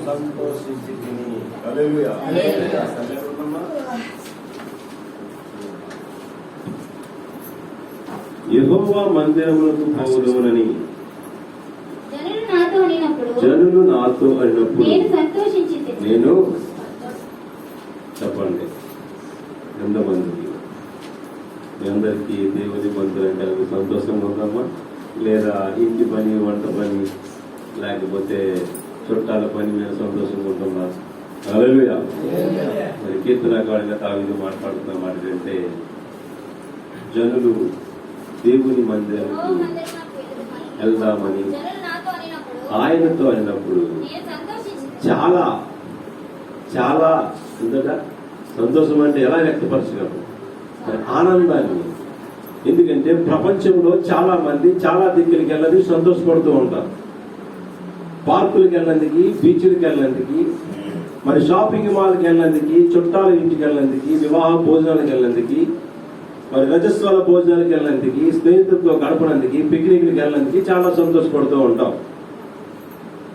సంతోషించితిని. హల్లెలూయా. యెహోవా మందిరమునకు పోవుదునని జనులు నాతో అన్నప్పుడు నేను చెప్పండి. ఎంతమందికి మీ అందరికీ దేవుని మందిరం అంటే సంతోషంగా ఉందమ్మా? లేదా ఇంటి పని, వంట పని, లేకపోతే చుట్టాల పని మీద సంతోషంగా ఉంటుందా? హల్లెలూయా. మరి కీర్తనకారుడిగా దావీదు మాట్లాడుతున్న మాట ఏంటంటే, జనులు దేవుని మందిరానికి వెళ్దామని ఆయనతో అయినప్పుడు చాలా చాలా ఇంతగా సంతోషం అంటే ఎలా వ్యక్తపరచగలరు? ఆనందాన్ని. ఎందుకంటే ప్రపంచంలో చాలా మంది చాలా దిక్కులకి వెళ్ళని సంతోషపడుతూ ఉంటారు. పార్కులకు వెళ్ళేందుకు, బీచ్లకు వెళ్ళేందుకు, మరి షాపింగ్ మాల్కి వెళ్ళేందుకు, చుట్టాల ఇంటికి వెళ్ళేందుకు, వివాహ భోజనాలకు వెళ్ళేందుకు, మరి రజస్వాల భోజనాలకు వెళ్ళేందుకు, స్నేహితులతో గడపడానికి, పిక్నిక్లకు వెళ్ళేందుకు చాలా సంతోషపడుతూ ఉంటాం.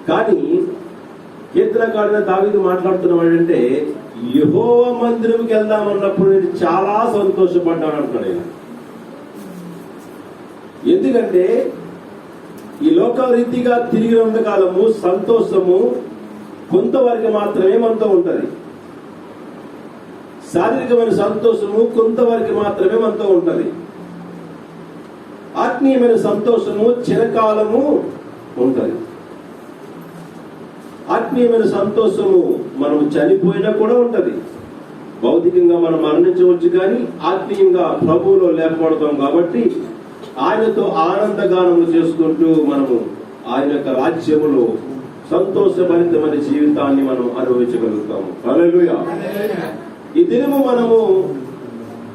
కానీ కీర్తనకారుడైన దావీదు మాట్లాడుతున్నాడు అంటే, యెహోవా మందిరంకి వెళ్దామన్నప్పుడు నేను చాలా సంతోషపడ్డాను అంటున్నాడు ఆయన. ఎందుకంటే ఈ లోకరీతిగా తిరిగినంత కాలము సంతోషము కొంతవరకు మాత్రమే మనతో ఉంటది. శారీరకమైన సంతోషము కొంతవరకు మాత్రమే మనతో ఉంటది. ఆత్మీయమైన సంతోషము చిరకాలము ఉంటది. ఆత్మీయమైన సంతోషము మనం చనిపోయినా కూడా ఉంటది. భౌతికంగా మనం మరణించవచ్చు, కానీ ఆత్మీయంగా ప్రభువులో లేకపోవడం కాబట్టి ఆయనతో ఆనందగానము చేసుకుంటూ మనము ఆయన యొక్క రాజ్యములో సంతోషభరితమైన జీవితాన్ని మనం అనుభవించగలుగుతాము. హల్లెలూయా. ఈ దినము మనము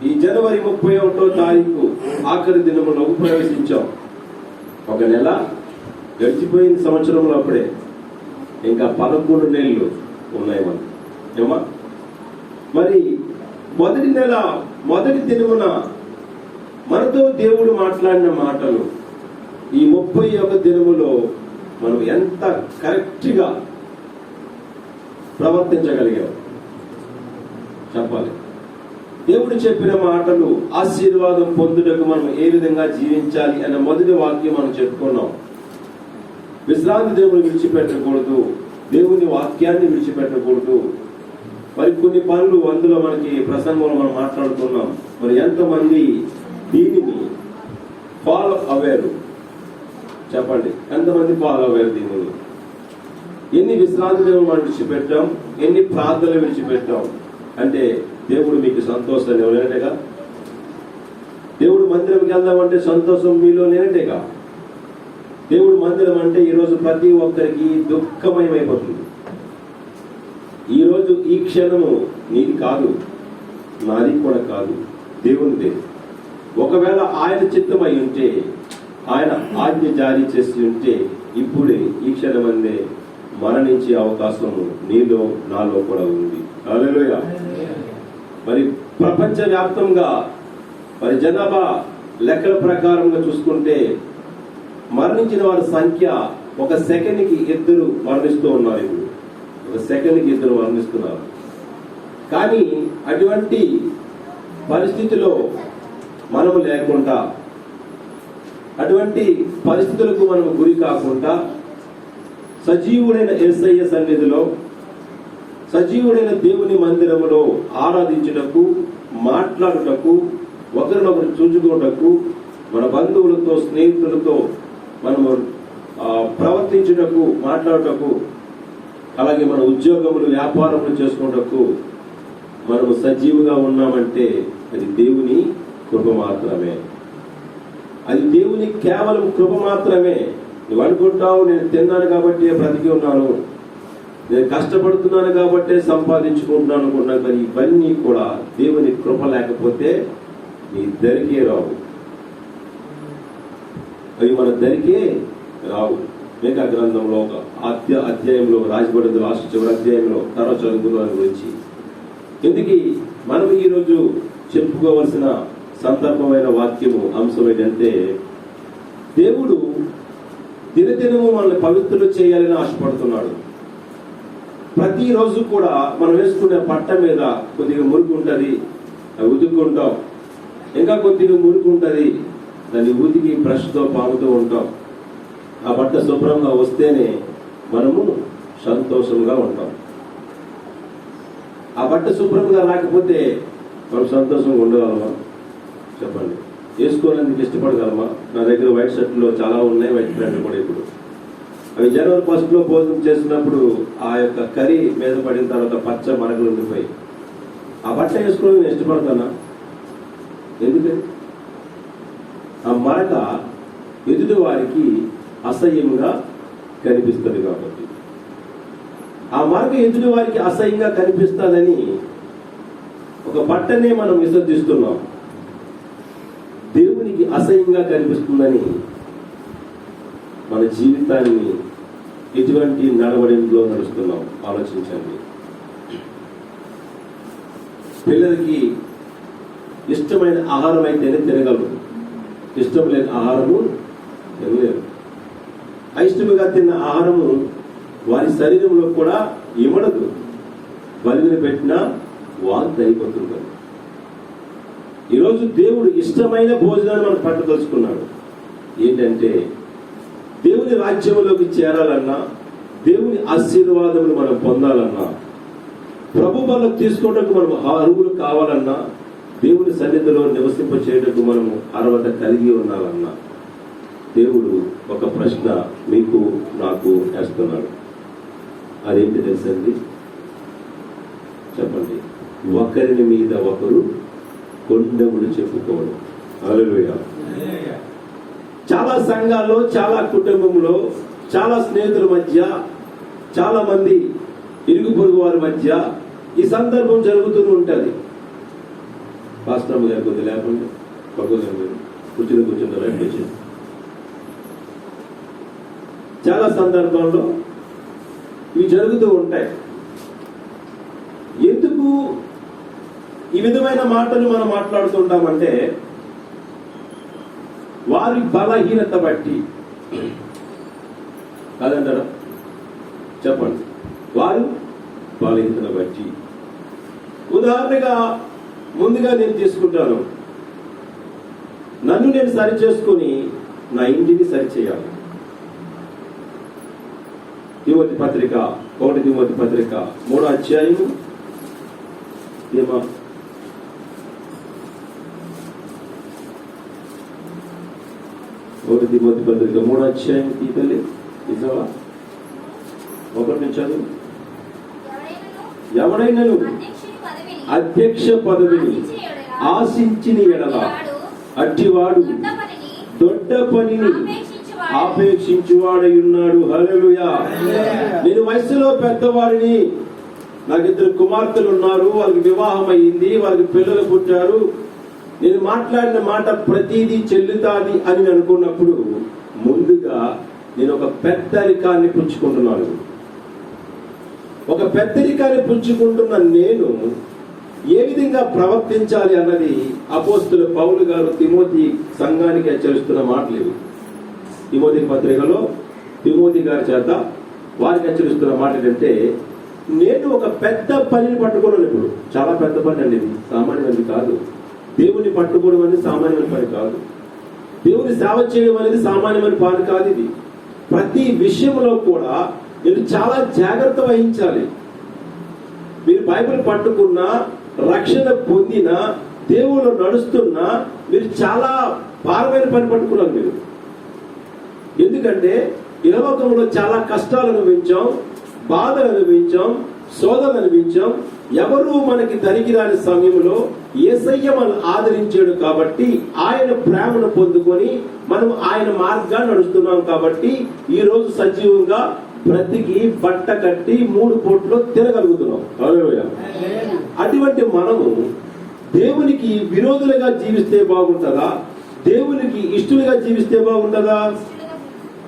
ఈ జనవరి 31వ తారీఖు ఆఖరి దినములోకి ప్రవేశించాం. ఒక నెల గడిచిపోయింది సంవత్సరంలో. అప్పుడే ఇంకా 11 నెలలు ఉన్నాయి మనం. ఏమా మరి మొదటి నెల మొదటి దినమున మనతో దేవుడు మాట్లాడిన మాటలు ఈ 31 దినములో మనం ఎంత కరెక్ట్ గా ప్రవర్తించగలిగాం చెప్పాలి. దేవుడు చెప్పిన మాటలు ఆశీర్వాదం పొందుటకు మనం ఏ విధంగా జీవించాలి అన్న మొదటి వాక్యం మనం చెప్పుకున్నాం. విశ్రాంతి దేవుని విడిచిపెట్టకూడదు, దేవుని వాక్యాన్ని విడిచిపెట్టకూడదు. మరి కొన్ని పనులు అందులో మనకి ప్రసంగంలో మనం మాట్లాడుతున్నాం. మరి ఎంతమంది దీనిని ఫాలో అవ్వారు చెప్పండి? ఎంతమంది ఫాలో అవ్వారు దీనిని? ఎన్ని విశ్రాంతి దేవుని మనం విడిచిపెట్టాం, ఎన్ని ప్రార్థనలు విడిచిపెట్టాం అంటే దేవుడు మీకు సంతోషాన్ని ఎవరైనట్టుగా, దేవుడు మందిరంకి వెళ్దామంటే సంతోషం మీలో లేనట్టేగా. దేవుడు మందిరం అంటే ఈరోజు ప్రతి ఒక్కరికి దుఃఖమయమైపోతుంది. ఈరోజు ఈ క్షణము నీది కాదు, నాది కూడా కాదు, దేవునిదే. ఒకవేళ ఆయన చిత్తమై ఉంటే, ఆయన ఆజ్ఞ జారీ చేసి ఉంటే ఇప్పుడే ఈ క్షణమందే మరణించే అవకాశము నీలో నాలో కూడా ఉంది. హల్లెలూయా. మరి ప్రపంచ వ్యాప్తంగా మరి జనాభా లెక్కల ప్రకారంగా చూసుకుంటే మరణించిన వారి సంఖ్య ఒక సెకండ్కి 2 మరణిస్తూ ఉన్నారు. ఇప్పుడు ఒక సెకండ్కి 2 మరణిస్తున్నారు. కానీ అటువంటి పరిస్థితిలో మనము లేకుండా, అటువంటి పరిస్థితులకు మనము గురి కాకుండా సజీవుడైన యేసయ్య సన్నిధిలో, సజీవుడైన దేవుని మందిరములో ఆరాధించుటకు, మాట్లాడుటకు, ఒకరినొకరు చూచుకోవటకు, మన బంధువులతో స్నేహితులతో మనము ప్రవర్తించుటకు, మాట్లాడుటకు, అలాగే మన ఉద్యోగములు వ్యాపారములు చేసుకున్నటకు మనము సజీవుగా ఉన్నామంటే అది దేవుని కృప మాత్రమే. అది దేవుని కేవలం కృప మాత్రమే. నువ్వు అనుకుంటావు నేను తిన్నాను కాబట్టి బ్రతికి ఉన్నాను, నేను కష్టపడుతున్నాను కాబట్టి సంపాదించుకుంటున్నాను అనుకున్నాను. కానీ ఇవన్నీ కూడా దేవుని కృప లేకపోతే నీ దరికే రావు, అవి మన దరికే రావు. మేకా గ్రంథంలో ఒక అధ్యాయంలో రాజబడింది, లాస్ట్ చివరి అధ్యాయంలో తర్వాత చదువుకున్న గురించి. ఎందుకు మనం ఈరోజు చెప్పుకోవలసిన సందర్భమైన వాక్యము అంశం ఏంటంటే, దేవుడు దినదినము మనల్ని పవిత్రులు చేయాలని ఆశపడుతున్నాడు. ప్రతిరోజు కూడా మనం వేసుకునే బట్ట మీద కొద్దిగా మురికి ఉంటుంది, అవి ఉతుక్కుంటాం. ఇంకా కొద్దిగా మురికి ఉంటుంది, దాన్ని ఉతికి బ్రష్తో పాముతూ ఉంటాం. ఆ బట్ట శుభ్రంగా వస్తేనే మనము సంతోషంగా ఉంటాం. ఆ బట్ట శుభ్రంగా రాకపోతే మనం సంతోషంగా ఉండగలమా? చెప్పండి. వేసుకోవడానికి ఇష్టపడగలమా? నా దగ్గర వైట్ షర్ట్లో చాలా ఉన్నాయి, వైట్ ప్యాంట్లు కూడా. ఇప్పుడు అవి జనవరి 1 భోజనం చేసినప్పుడు ఆ యొక్క కర్రీ మీద పడిన తర్వాత పచ్చ మరకలు ఉండిపోయి ఆ బట్ట వేసుకోవడం నేను ఇష్టపడతానా? ఎందుకని? ఆ మరక ఎదుటి వారికి అసహ్యంగా కనిపిస్తుంది కాబట్టి. ఆ మరక ఎదుటి వారికి అసహ్యంగా కనిపిస్తుందని ఒక బట్టనే మనం విసర్జిస్తున్నాం. దేవునికి అసహ్యంగా కనిపిస్తుందని మన జీవితాన్ని ఎటువంటి నడవడిలో నడుస్తున్నాం? ఆలోచించండి. పిల్లలకి ఇష్టమైన ఆహారం అయితేనే తినగలరు, ఇష్టం లేని ఆహారము తినలేరు. అయిష్టముగా తిన్న ఆహారము వారి శరీరంలో కూడా ఇమడదు, బలిని పెట్టినా వాంతి అయిపోతుంది. ఈరోజు దేవుడు ఇష్టమైన భోజనాన్ని మనం పట్టదలుచుకున్నాడు. ఏంటంటే దేవుని రాజ్యంలోకి చేరాలన్నా, దేవుని ఆశీర్వాదములు మనం పొందాలన్నా, ప్రభు బలం తీసుకోవడానికి మనం అర్హులు కావాలన్నా, దేవుని సన్నిధిలో నివసింప చేయడానికి మనము అర్హత కలిగి ఉండాలన్నా, దేవుడు ఒక ప్రశ్న మీకు నాకు వేస్తున్నాడు. అదేంటి తెలుసండి? చెప్పండి. ఒకరిని మీద ఒకరు కొండములు చెప్పుకోవడం. హల్లెలూయా. చాలా సంఘాల్లో, చాలా కుటుంబంలో, చాలా స్నేహితుల మధ్య, చాలా మంది ఇరుగు పొరుగు వారి మధ్య ఈ సందర్భం జరుగుతూ ఉంటుంది. పాస్టర్ గారు కొద్ది లేకుండా కూర్చుని చాలా సందర్భంలో ఇవి జరుగుతూ ఉంటాయి. ఎందుకు ఈ విధమైన మాటలు మనం మాట్లాడుతుంటామంటే వారి బలహీనత బట్టి కాదంటారా? చెప్పండి. వారు బలహీనతను బట్టి. ఉదాహరణగా ముందుగా నేను తీసుకుంటాను, నన్ను నేను సరి చేసుకుని నా ఇంటిని సరి చేయాలి. తిమోతి పత్రిక 1 తిమోతి పత్రిక 3వ అధ్యాయం 1 తిమోతి పత్రిక 3వ అధ్యాయం తల్లి నిజమా? 1 నుంచి చదువు. ఎవడైనను అధ్యక్ష పదవిని ఆశించిన ఎడల అట్టివాడు దొడ్డ పనిని ఆపేక్షించువాడై ఉన్నాడు. హల్లెలూయా. నేను వయసులో పెద్దవాడిని, నాకు 2 కుమార్తెలు ఉన్నారు, వాళ్ళకి వివాహం అయ్యింది, వాళ్ళకి పిల్లలు పుట్టారు, నేను మాట్లాడిన మాట ప్రతిదీ చెల్లుతాది అని అనుకున్నప్పుడు ముందుగా నేను ఒక పెద్దరికాన్ని పుచ్చుకుంటున్నాను. ఒక పెద్దరికాన్ని పుచ్చుకుంటున్న నేను ఏ విధంగా ప్రవర్తించాలి అన్నది అపోస్తలుడు పౌలు గారు తిమోతి సంఘానికి హెచ్చరిస్తున్న మాటలు ఇవి. తిమోతి పత్రికలో తిమోతి గారి చేత వారికి హెచ్చరిస్తున్న మాట ఏంటంటే, నేను ఒక పెద్ద పనిని పట్టుకున్నాను. ఇప్పుడు చాలా పెద్ద పని అండి, ఇది సామాన్యమైనది కాదు. దేవుని పట్టుకోవడం అనేది సామాన్యమైన పని కాదు. దేవుని సేవ చేయడం అనేది సామాన్యమైన పని కాదు. ఇది ప్రతి విషయంలో కూడా మీరు చాలా జాగ్రత్త వహించాలి. మీరు బైబిల్ పట్టుకున్నా, రక్షణ పొందినా, దేవుళ్ళు నడుస్తున్నా మీరు చాలా భారమైన పని పట్టుకున్నారు మీరు. ఎందుకంటే ఈ లోకంలో చాలా కష్టాలు అనుభవించాం, బాధలు అనుభవించాం, శోధనలు అనుభవించాం. ఎవరు మనకి తరిగి రాని సమయంలో యేసయ్య మనల్ని ఆదరించాడు కాబట్టి ఆయన ప్రేమను పొందుకొని మనం ఆయన మార్గాన్ని నడుస్తున్నాం కాబట్టి ఈ రోజు సజీవంగా బ్రతికి బట్ట కట్టి 3 పూటలు తినగలుగుతున్నాం. అటువంటి మనము దేవునికి విరోధులుగా జీవిస్తే బాగుంటుందా, దేవునికి ఇష్టలుగా జీవిస్తే బాగుంటుందా?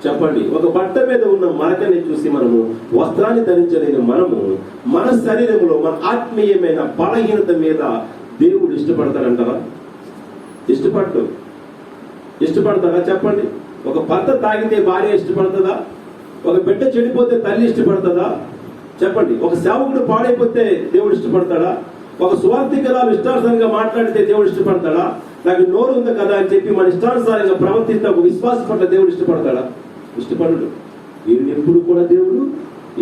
చెప్పండి. ఒక బట్ట మీద ఉన్న మరకని చూసి మనము వస్త్రాన్ని ధరించలేని మనము మన శరీరంలో మన ఆత్మీయమైన బలహీనత మీద దేవుడు ఇష్టపడతాడంటారా? ఇష్టపడతారా? చెప్పండి. ఒక భర్త తాగితే భార్య ఇష్టపడుతుందా? ఒక బిడ్డ చెడిపోతే తల్లి ఇష్టపడుతుందా? చెప్పండి, ఒక సేవకుడు పాడైపోతే దేవుడు ఇష్టపడతాడా? ఒక సువార్థికురాలు ఇష్టానుసారంగా మాట్లాడితే దేవుడు ఇష్టపడతాడా? నాకు నోరు ఉంది కదా అని చెప్పి మన ఇష్టానుసారంగా ప్రవర్తిస్తే ఒక విశ్వాసం పట్ల దేవుడు ఇష్టపడతాడా? ఇష్టపడడు. వీరిని ఎప్పుడు కూడా దేవుడు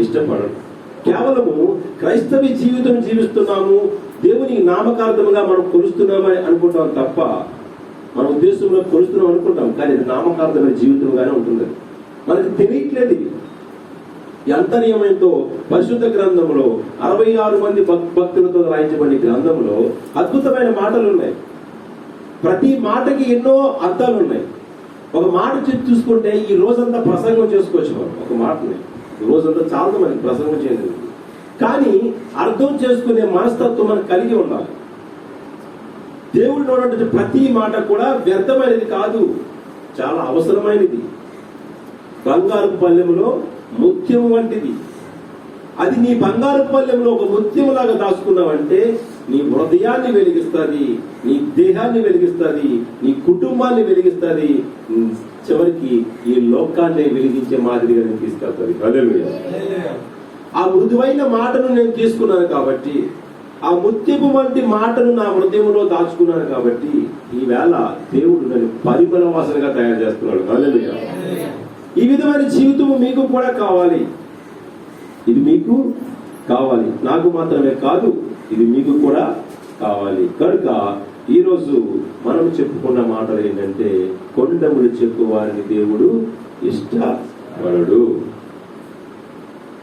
ఇష్టపడడు. కేవలము క్రైస్తవ జీవితం జీవిస్తున్నాము, దేవుని నామకార్థంగా మనం కొలుస్తున్నామని అనుకుంటాం తప్ప, మన ఉద్దేశంలో కొలుస్తున్నాం అనుకుంటాం, కానీ అది నామకార్థమైన జీవితంగానే ఉంటుంది. మనకి తెలియట్లేదు. ఈ అంతర్యమయంతో పరిశుద్ధ గ్రంథంలో 66 మంది భక్తులతో రాయించబడిన గ్రంథంలో అద్భుతమైన మాటలు ఉన్నాయి. ప్రతి మాటకి ఎన్నో అర్థాలు ఉన్నాయి. ఒక మాట చూసుకుంటే ఈ రోజంతా ప్రసంగం చేసుకోవచ్చు. మనం ఒక మాటని రోజంతా చాలా మనకి ప్రసంగం చేయలేదు, కానీ అర్థం చేసుకునే మనస్తత్వం మనకు కలిగి ఉండాలి. దేవుడిలో ఉన్నటువంటి ప్రతి మాట కూడా వ్యర్థమైనది కాదు, చాలా అవసరమైనది. బంగారు పల్లెములో ముత్యము వంటిది. అది నీ బంగారు పల్లెంలో ఒక ముత్యములాగా దాచుకున్నావంటే నీ హృదయాన్ని వెలిగిస్తుంది, నీ దేహాన్ని వెలిగిస్తుంది, నీ కుటుంబాన్ని వెలిగిస్తుంది, చివరికి ఈ లోకాన్ని వెలిగించే మాదిరిగా నేను తీసుకెళ్తుంది. హల్లెలూయా. ఆ మృదువైన మాటను నేను తీసుకున్నాను కాబట్టి, ఆ ముత్యపు వంటి మాటను నా హృదయంలో దాచుకున్నాను కాబట్టి, ఈవేళ దేవుడు నన్ను పరిమళ వాసనగా తయారు చేస్తున్నాడు. హల్లెలూయా. ఈ విధమైన జీవితం మీకు కూడా కావాలి. ఇది మీకు కావాలి, నాకు మాత్రమే కాదు, ఇది మీకు కూడా కావాలి. కనుక ఈరోజు మనం చెప్పుకున్న మాటలు ఏంటంటే, కొండములు చెక్కువారిని దేవుడు ఇష్టపడడు.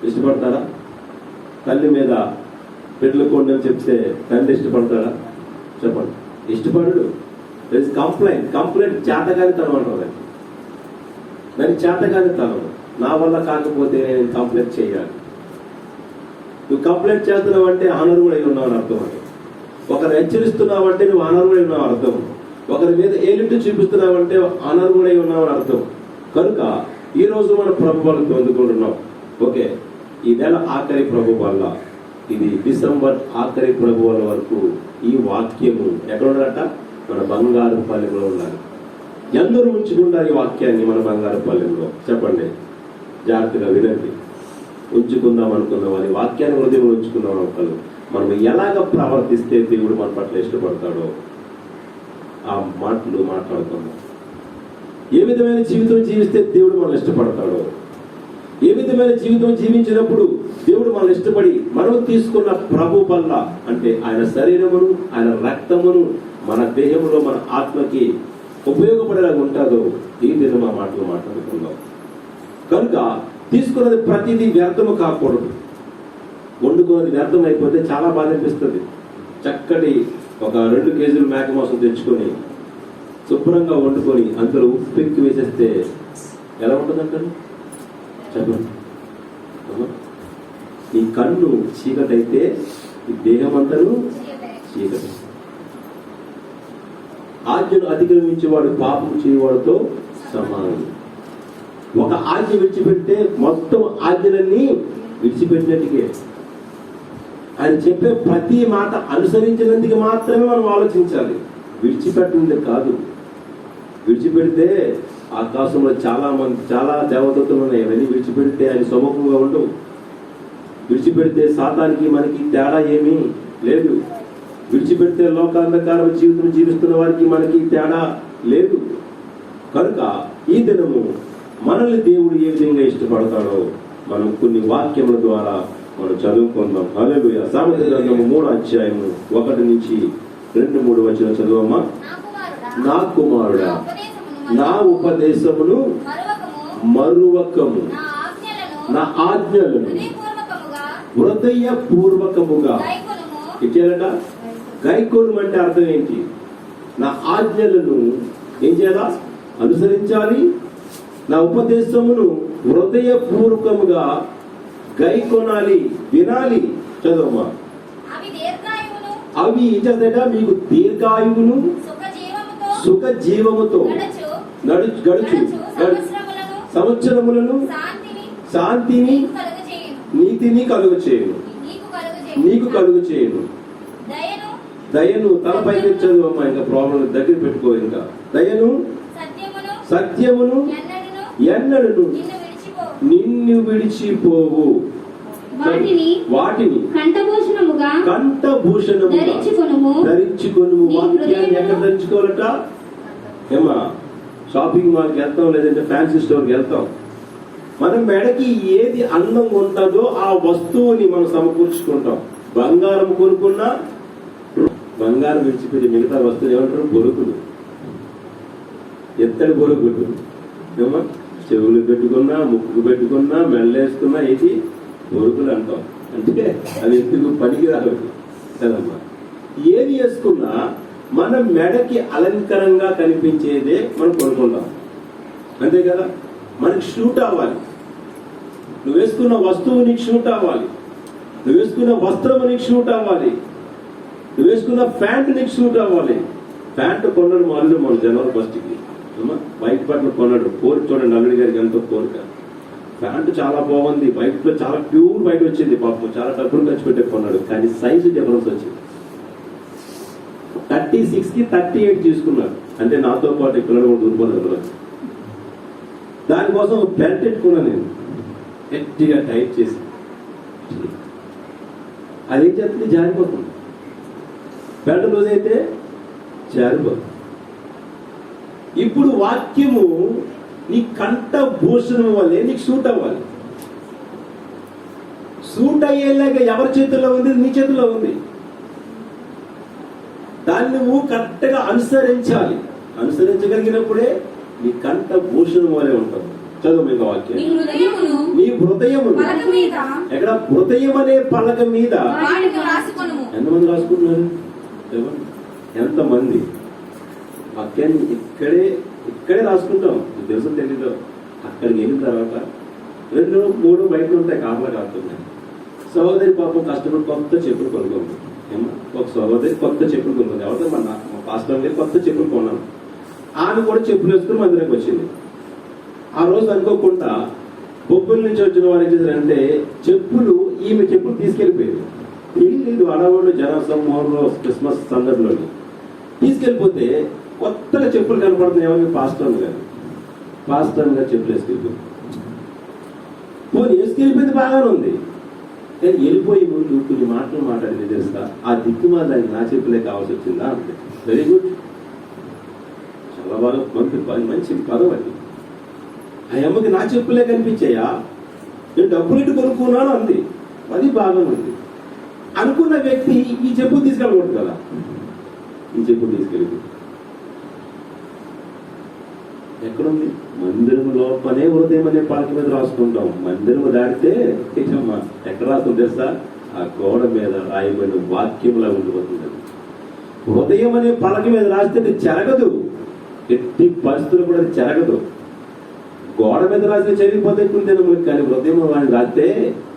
ఇష్టపడతారా? తల్లి మీద బిడ్డలు కొండని చెప్తే తండ్రి ఇష్టపడతాడా? చెప్పండి, ఇష్టపడడు. కంప్లైంట్ చేతగాని తనం అంటారు. దాన్ని చేతగాని తనం. నా వల్ల కాకపోతే నేను కంప్లైంట్ చేయాలి. నువ్వు కంప్లైంట్ చేస్తున్నావు అంటే అనర్హుడై ఉన్నావు అని అర్థం. అంటే ఒకరు హెచ్చరిస్తున్నావు అంటే నువ్వు అనర్హుడై ఉన్నావు అర్థం. ఒకరి మీద ఏలిట్టు చూపిస్తున్నావు అంటే అనర్హుడై ఉన్నావు అని అర్థం. కనుక ఈ రోజు మన ప్రభు వల్ల పొందుకుంటున్నాం. ఓకే, ఈ నెల ఆఖరి ప్రభు వల్ల, ఇది డిసెంబర్ ఆఖరి ప్రభు వల్ల వరకు ఈ వాక్యము ఎక్కడ ఉండాలట? మన బంగారు పల్లెంలో ఉండాలి. ఎందరూ ఉంచుకుంటారు ఈ వాక్యాన్ని మన బంగారు పల్లెంలో? చెప్పండి, జాగ్రత్తగా వినండి. ఉంచుకుందాం అనుకున్న వారి వాక్యాన్ని హృదయంలో ఉంచుకుందాం అనుకున్నాం. మనం ఎలాగ ప్రవర్తిస్తే దేవుడు మన పట్ల ఇష్టపడతాడో ఆ మాటలు మాట్లాడుకుందాం. ఏ విధమైన జీవితం జీవిస్తే దేవుడు మనల్ని ఇష్టపడతాడో, ఏ విధమైన జీవితం జీవించినప్పుడు దేవుడు మనల్ని ఇష్టపడి మనం తీసుకున్న ప్రభు వల్ల, అంటే ఆయన శరీరమును ఆయన రక్తమును మన దేహంలో మన ఆత్మకి ఉపయోగపడేలాగా ఉంటుందో ఈ దినం ఆ మాటలు మాట్లాడుకుందాం. కనుక తీసుకున్నది ప్రతిదీ వ్యర్థము కాకూడదు. వండుకున్నది వ్యర్థం అయిపోతే చాలా బాధ అనిపిస్తుంది. చక్కటి ఒక 2 కేజీలు మేక మాంసం తెచ్చుకొని శుభ్రంగా వండుకొని అందులో ఉప్పు ఎక్కువ వేసేస్తే ఎలా ఉంటుందంటారు? చెప్పండి. ఈ కన్ను చీకటైతే ఈ దేహం అంతను చీకటి. ఆజ్ఞను అతిక్రమించేవాడు పాపం చేయవాడితో సమానం. ఒక ఆజ్ఞ విడిచిపెడితే మొత్తం ఆజ్ఞలన్నీ విడిచిపెట్టినట్టుకే. ఆయన చెప్పే ప్రతి మాట అనుసరించినందుకు మాత్రమే మనం ఆలోచించాలి, విడిచిపెట్టినందుకు కాదు. విడిచిపెడితే ఆకాశంలో చాలా దేవదూతలు ఉన్నాయి, అవన్నీ విడిచిపెడితే ఆయన సముఖంగా ఉండవు. విడిచిపెడితే సాతానికి మనకి తేడా ఏమీ లేదు. విడిచిపెడితే లోకాంధకార జీవితం జీవిస్తున్న వారికి మనకి తేడా లేదు. కనుక ఈ దినము మనల్ని దేవుడు ఏ విధంగా ఇష్టపడతాడో మనం కొన్ని వాక్యముల ద్వారా మనం చదువుకుందాం. హల్లెలూయా. సామెతల గ్రంథము 3వ అధ్యాయము 1 నుంచి 2-3 వచనం చదువమ్మా. నా కుమారుడా, నా ఉపదేశమును మరువకము, నా ఆజ్ఞలను హృదయపూర్వకముగా ఇచ్చారట. గైకోను అంటే అర్థం ఏంటి? నా ఆజ్ఞలను ఏం చేయాలా? అనుసరించాలి. నా ఉపదేశమును హృదయపూర్వకముగా గైకొనాలి, వినాలి. చదవమ్మా. అవి ఇచ్చదట మీకు దీర్ఘాయువును సుఖ జీవముతో గడుచు సంవత్సరములను శాంతిని నీతిని కలుగు చేయను, నీకు కలుగు చేయను. దయను తలపైకి చదువమ్మా. ఇంకా ప్రాబ్లం దగ్గర పెట్టుకో. ఇంకా దయను సత్యమును ఎన్నడను నిన్ను విడిచిపోవు. వాటిని కంఠభూషణముగా ధరించుకొనుము. వాక్యాన్ని ఎక్కడ ధరించుకోవాలట? ఏమా షాపింగ్ మాల్కి వెళ్తాం, లేదంటే ఫ్యాన్సీ స్టోర్కి వెళ్తాం. మనం మెడకి ఏది అందం ఉంటుందో ఆ వస్తువుని మనం సమకూర్చుకుంటాం. బంగారం కొనుక్కున్నా బంగారం విడిచిపెట్టి మిగతా వస్తువులు ఏమంటారు? బొరుకులు, ఎత్తడి బొరుకులు. ఏమా చెవులు పెట్టుకున్నా, ముక్కు పెట్టుకున్నా, మెళ్ళేసుకున్నా ఇది బొరుకులు అంటాం. అంటే అది ఎందుకు పనికి రాలేదు కదమ్మా. ఏది వేసుకున్నా మన మెడకి అలంకరంగా కనిపించేదే మనం కొనుక్కుంటాం, అంతే కదా. మనకి షూట్ అవ్వాలి, నువ్వు వేసుకున్న వస్తువు నీకు షూట్ అవ్వాలి, నువ్వు వేసుకున్న వస్త్రం నీకు షూట్ అవ్వాలి, నువ్వు వేసుకున్న ప్యాంట్ నీకు షూట్ అవ్వాలి. ప్యాంట్ కొన్నాడు మా అల్లుడు మన జనవరి 1కి వైట్ బట్టలు కొన్నాడు. కోరిక చూడండి, అల్లుడి గారికి ఎంతో కోరిక. ప్యాంట్ చాలా బాగుంది, వైట్ లో చాలా ప్యూర్ వైట్ వచ్చింది. పాపం చాలా డబ్బులు ఖర్చు పెట్టి కొన్నాడు, కానీ సైజు డిఫరెన్స్ వచ్చింది. 36కి 38 తీసుకున్నాడు. అంటే నాతో పాటు పిల్లలు కూడా దూరిపోతారు. దానికోసం బెల్ట్ పెట్టుకున్నాను నేను, గట్టిగా టైట్ చేసి. అదేం చేస్తుంది? జారిపోతుంది. బెల్ట్ లూజ్ అయితే జారిపోతుంది. ఇప్పుడు వాక్యము నీ కంఠ భూషణం వల్లే నీకు సూట్ అవ్వాలి. సూట్ అయ్యేలాగా ఎవరి చేతుల్లో ఉంది? నీ చేతుల్లో ఉంది. దాన్ని నువ్వు కరెక్ట్ గా అనుసరించాలి. అనుసరించగలిగినప్పుడే నీ కంఠ భూషణం వల్లే ఉంటావు. చదువు మీకు వాక్యం. నీ హృదయమును ఎక్కడ? హృదయం అనే పలక మీద ఎంతమంది రాసుకుంటున్నారు? ఎంతమంది? వాక్యాన్ని ఇక్కడే రాసుకుంటాం, తెలుసు తెలీదు. అక్కడికి వెళ్ళిన తర్వాత 2, 3 బయట ఉంటాయి, కాపలా కాస్తున్నాయి. సహోదరి పాపం కష్టపడి కొత్త చెప్పులు కొనుక్కుంది. ఒక సహోదరి కొత్త చెప్పులు కొనుక్కుంది. ఎవరితో మా పాస్టర్ గారు కొత్త చెప్పులు కొన్నాను. ఆమె కూడా చెప్పులు వేసుకుని మందిరానికి వచ్చింది. ఆ రోజు అనుకోకుండా బొబ్బుల నుంచి వచ్చిన వారు ఏం చేశారంటే చెప్పులు, ఈమె చెప్పులు తీసుకెళ్లిపోయారు. తెలియలేదు, ఆడవాళ్ళు జన సమూహంలో క్రిస్మస్ సందర్భంలో తీసుకెళ్లిపోతే కొత్తగా చెప్పులు కనపడుతున్నాయి. ఎవరికి? పాస్టర్ గారు. పాస్టర్ గారు చెప్పులు వేసుకెళ్ళిపోయింది. పోనీ వేసుకెళ్ళిపోయింది, బాగానే ఉంది. కానీ వెళ్ళిపోయి ముందు కొన్ని మాటలు మాట్లాడింది తెలుసా? ఆ దిక్కుమాల నా చెప్పులే కావాల్సి వచ్చిందా అంటే. వెరీ గుడ్, చాలా బాగా మంచి పదం అది. ఆ అమ్మకి నా చెప్పులే కనిపించాయా, నేను డబ్బులు ఇటు కొనుక్కున్నాను అంది. అది బాగా ఉంది. అనుకున్న వ్యక్తి ఈ చెప్పు తీసుకెళ్ళకూడదు కదా, ఈ చెప్పు తీసుకెళ్ళి ఎక్కడుంది? మందిరం లోపనే హృదయం అనే పలక మీద రాసుకుంటాం. మందిరం దాటితే ఏమమ్మా ఎక్కడ రాస్తుంది తెలుసా? ఆ గోడ మీద రాయబడిన వాక్యంలా ఉండిపోతుంది. హృదయం అనే పలక మీద రాస్తే అది చెరగదు, ఎట్టి పరిస్థితులు కూడా అది చెరగదు. గోడ మీద రాస్తే చెరిగిపోతే దినములు, కానీ హృదయం వాడిని రాస్తే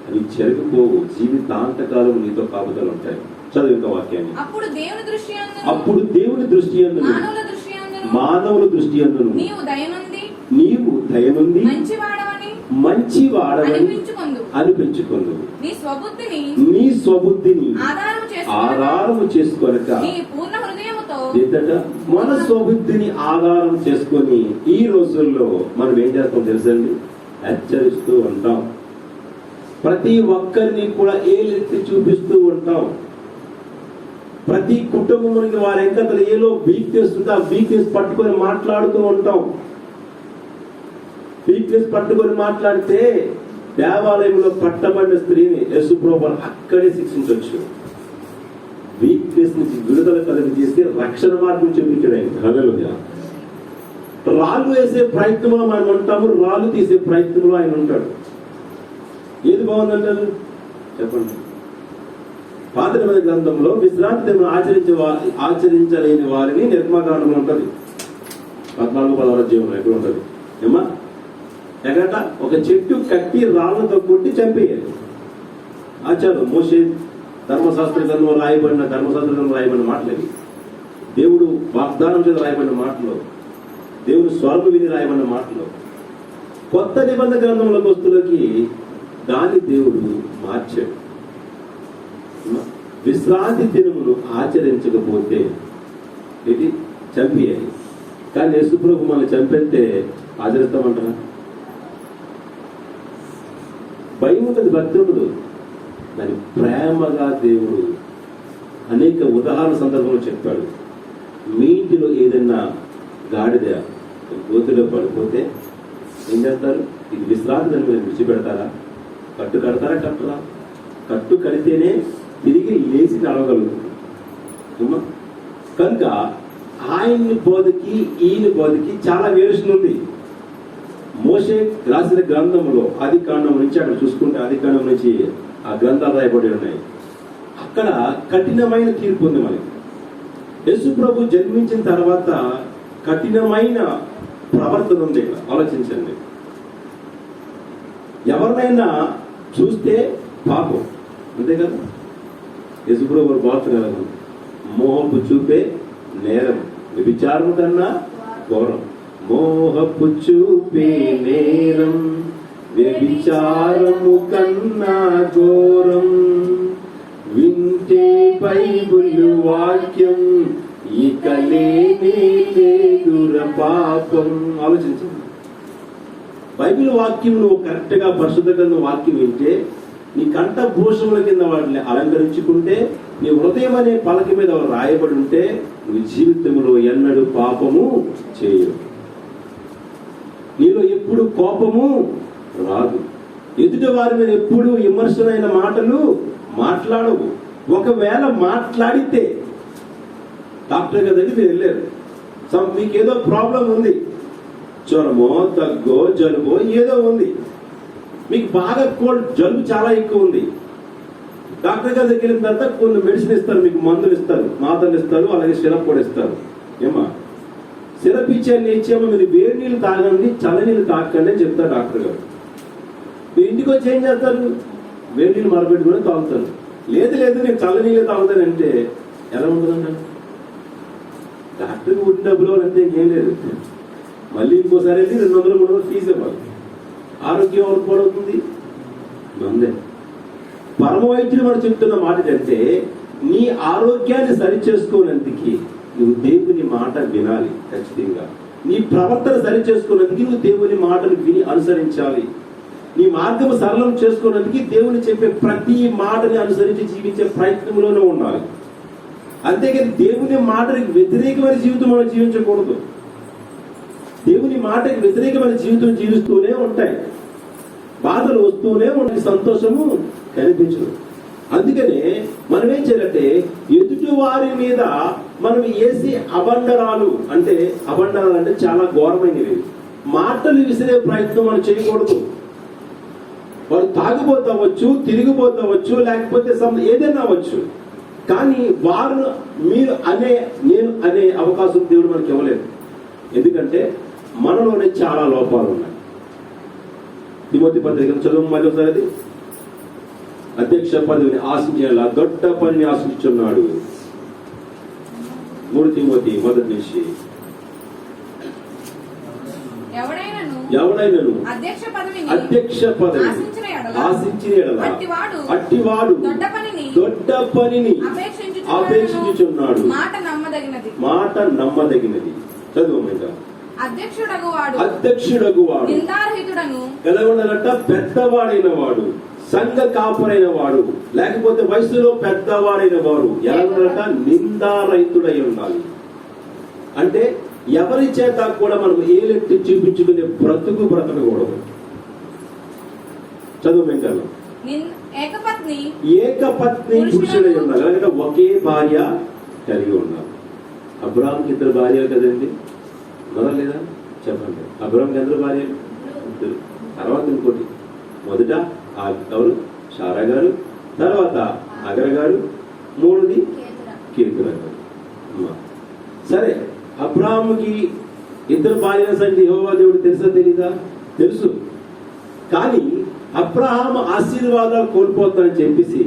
అవి చెరిగిపోవు. జీవితాంతకాలం నీతో కాపుదలు ఉంటాయి. చదువు ఇంకా వాక్యాన్ని. అప్పుడు దేవుని దృష్టి యందు మానవుల దృష్టి యందు నీవు దయనుంది మంచి వాడవని అనిపించుకుందు. నీ స్వబుద్ధిని ఆధారము చేసుకోనక మన స్వబుద్ధిని ఆధారం చేసుకొని ఈ రోజుల్లో మనం ఏం చేస్తాం తెలుసండి? హెచ్చరిస్తూ ఉంటాం. ప్రతి ఒక్కరిని కూడా ఏలెత్తి చూపిస్తూ ఉంటాం. ప్రతి కుటుంబానికి వారి ఎంకతలు ఏలో వీక్నెస్ ఉంటే ఆ వీక్నెస్ పట్టుకొని మాట్లాడుతూ ఉంటాం. వీక్నెస్ పట్టుకొని మాట్లాడితే దేవాలయంలో పట్టబడిన స్త్రీని యేసుప్రభువు అక్కడే శిక్షించవచ్చు. వీక్నెస్ నుంచి విడుదల కలిగి చేసి రక్షణ మార్గం చూపించాడు ఆయన. హల్లెలూయా. రాళ్ళు వేసే ప్రయత్నంలో మనం ఉంటాము, రాళ్ళు తీసే ప్రయత్నంలో ఆయన ఉంటాడు. ఏది బాగుందంటారు చెప్పండి? పాత నిబంధన గ్రంథంలో విశ్రాంతి దినం ఆచరించలేని వారిని నిర్మాకాండం ఉంటుంది. 14-16 జీవనం ఎక్కడ ఉంటుంది ఏమా? ఎగట ఒక చెట్టు కట్టి రాళ్లతో కొట్టి చంపేయాలి. ఆచారం మోషే ధర్మశాస్త్ర గ్రంథంలో రాయబడిన మాటలు. దేవుడు వాగ్దానం చేత రాయబడిన మాటలు, దేవుడు స్వరం విని రాయబడిన మాటలు. కొత్త నిబంధన గ్రంథంలోకి వస్తులకి దాని దేవుడు మార్చాడు. విశ్రాంతి దినమును ఆచరించకపోతే ఇది చంపేయాలి. కానీ యేసుప్రభు మనల్ని చంపేస్తే ఆచరిస్తామంటారా? భయం ఉంటుంది, భక్తి ఉండదు. దాని ప్రేమగా దేవుడు అనేక ఉదాహరణ సందర్భంలో చెప్పాడు. మీ ఇంటిలో ఏదైనా గాడిద గోతిలో పడిపోతే ఏం చేస్తారు? ఇది విశ్రాంతి దాన్ని మీరు విడిచిపెడతారా? కట్టు కడతారా? కట్టరా? కట్టు కడితేనే తిరిగి లేచి నడవగలుగుతుంది. కనుక ఆయన్ని బోధకి ఈయన బోధకి చాలా వేరియేషన్ ఉంది. మోషే రాసిన గ్రంథంలో ఆది కాండం నుంచి అక్కడ చూసుకుంటే ఆది కాండం నుంచి ఆ గ్రంథాలు రాయబడి ఉన్నాయి. అక్కడ కఠినమైన తీర్పు ఉంది మనకి. యేసు ప్రభు జన్మించిన తర్వాత కఠినమైన ప్రవర్తన ఉంది. ఆలోచించండి. ఎవరినైనా చూస్తే పాపం, అంతే కదా? యేసు ప్రభు బాగుతున్నారు. మోహపు చూపే నేరం, విచారం కన్నా ఘోరం. మోహపు చూపే నేరం, వ్యభిచారము కన్నా ఘోరం. వింటే బైబిల్ వాక్యం, ఇక లేనే లేదుర పాపం. ఆలోచించండి. బైబిల్ వాక్యం నువ్వు కరెక్ట్ గా పరిశుద్ధ గ్రంథం వాక్యం వింటే, నీ కంఠభూషముల కింద వాటిని అలంకరించుకుంటే, నీ హృదయం అనే పలక మీద రాయబడి ఉంటే, నీ జీవితంలో ఎన్నడూ పాపము చేయవు. నీలో ఎప్పుడు కోపము రాదు. ఎదుటి వారి మీద ఎప్పుడు విమర్శనైన మాటలు మాట్లాడవు. ఒకవేళ మాట్లాడితే డాక్టర్ గారి దగ్గర మీరు వెళ్ళారు, మీకేదో ప్రాబ్లం ఉంది, జ్వరమో దగ్గో జలుబో ఏదో ఉంది, మీకు బాగా కోల్డ్, జలుబు చాలా ఎక్కువ ఉంది. డాక్టర్ గారి దగ్గర వెళ్ళిన తర్వాత కొన్ని మెడిసిన్ ఇస్తారు, మీకు మందులు ఇస్తారు, మాతలు ఇస్తారు, అలాగే సిరప్ కూడా ఇస్తారు. ఏమా సిరప్ ఇచ్చేమో మీరు వేడి నీళ్ళు తాగండి, చల్ల నీళ్ళు తాగండి అని చెప్తారు డాక్టర్ గారు. మీరు ఇంటికి వచ్చి ఏం చేస్తారు? వేడి నీళ్ళు మరపెట్టుకుని తాగుతారు. లేదు నేను చల్ల నీళ్ళు తాగుతానంటే ఎలా ఉంటుందండి? డాక్టర్కి పుట్టిన డబ్బులు అంతే, ఇంకేం లేదు. మళ్ళీ ఇంకోసారి వెళ్ళి 200-300 ఫీజు ఇవ్వాలి. ఆరోగ్యం ఎవరికి పాడవుతుంది? మందే. పరమ వైద్యులు మనం చెప్తున్న మాట ఏంటంటే, నీ ఆరోగ్యాన్ని సరి చేసుకోనందుకు నువ్వు దేవుని మాట వినాలి. ఖచ్చితంగా నీ ప్రవర్తన సరి చేసుకోనందుకు నువ్వు దేవుని మాటలు విని అనుసరించాలి. నీ మార్గం సరళం చేసుకోవడానికి దేవుని చెప్పే ప్రతి మాటని అనుసరించి జీవించే ప్రయత్నంలోనే ఉండాలి. అంతేకాని దేవుని మాటకి వ్యతిరేకమైన జీవితం మనం జీవించకూడదు. దేవుని మాటకి వ్యతిరేకమైన జీవితం జీవిస్తూనే ఉంటాయి, బాధలు వస్తూనే ఉంటాయి, సంతోషము కనిపించదు. అందుకనే మనం ఏం చేయాలంటే, ఎదుటి వారి మీద మనం వేసి అబండరాలు అంటే చాలా ఘోరమైనవి మాటలు విసిరే ప్రయత్నం మనం చేయకూడదు. వారు తాగిపోతావచ్చు, తిరిగిపోతావచ్చు, లేకపోతే ఏదైనా అవ్వచ్చు. కానీ వారు మీరు నేను అనే అవకాశం దేవుడు మనకి ఇవ్వలేదు. ఎందుకంటే మనలోనే చాలా లోపాలు ఉన్నాయి. తిమోతి పత్రిక చదువు మళ్ళీ ఒకసారి. అధ్యక్ష పదవిని ఆశించేలా దొడ్డ పనిని ఆశించున్నాడు. 3 తిమోతి 1 నుంచి. ఎవడైనను అధ్యక్ష పదవిని ఆశించిన ఎడల అట్టివాడు దొడ్డ పనిని అపేక్షించుచున్నాడు. మాట నమ్మదగినది. చదువు. అధ్యక్షుడగు వాడు ఎలా ఉండాలంట? పెద్దవాడైన వాడు, సంఘ కాపరైన వాడు, లేకపోతే వయసులో పెద్దవాడైన వాడు ఎలా ఉండాలంట? నిందారహితుడై ఉండాలి. అంటే ఎవరి చేత కూడా మనం ఏలెత్తి చూపించుకునే బ్రతకూడదు. చదువు వెంకన్న. ఏకపత్ని పురుషుడై ఉండాలి. అలాగే ఒకే భార్య కలిగి ఉండాలి. అబ్రాహాంకి 2 భార్యలు కదండి, లేదా? చెప్పండి. అబ్రాహాంకి 2 భార్యలు? తర్వాత ఇంకోటి, మొదట ఎవరు? షారా గారు, తర్వాత అగర గారు, 3ది కీర్తన గారు. సరే, అబ్రాహాముకి 2 భార్యల సంగతి యెహోవా దేవుడు తెలుసా తెలీదా? తెలుసు. కానీ అబ్రహాము ఆశీర్వాదాలు కోల్పోతానని చెప్పేసి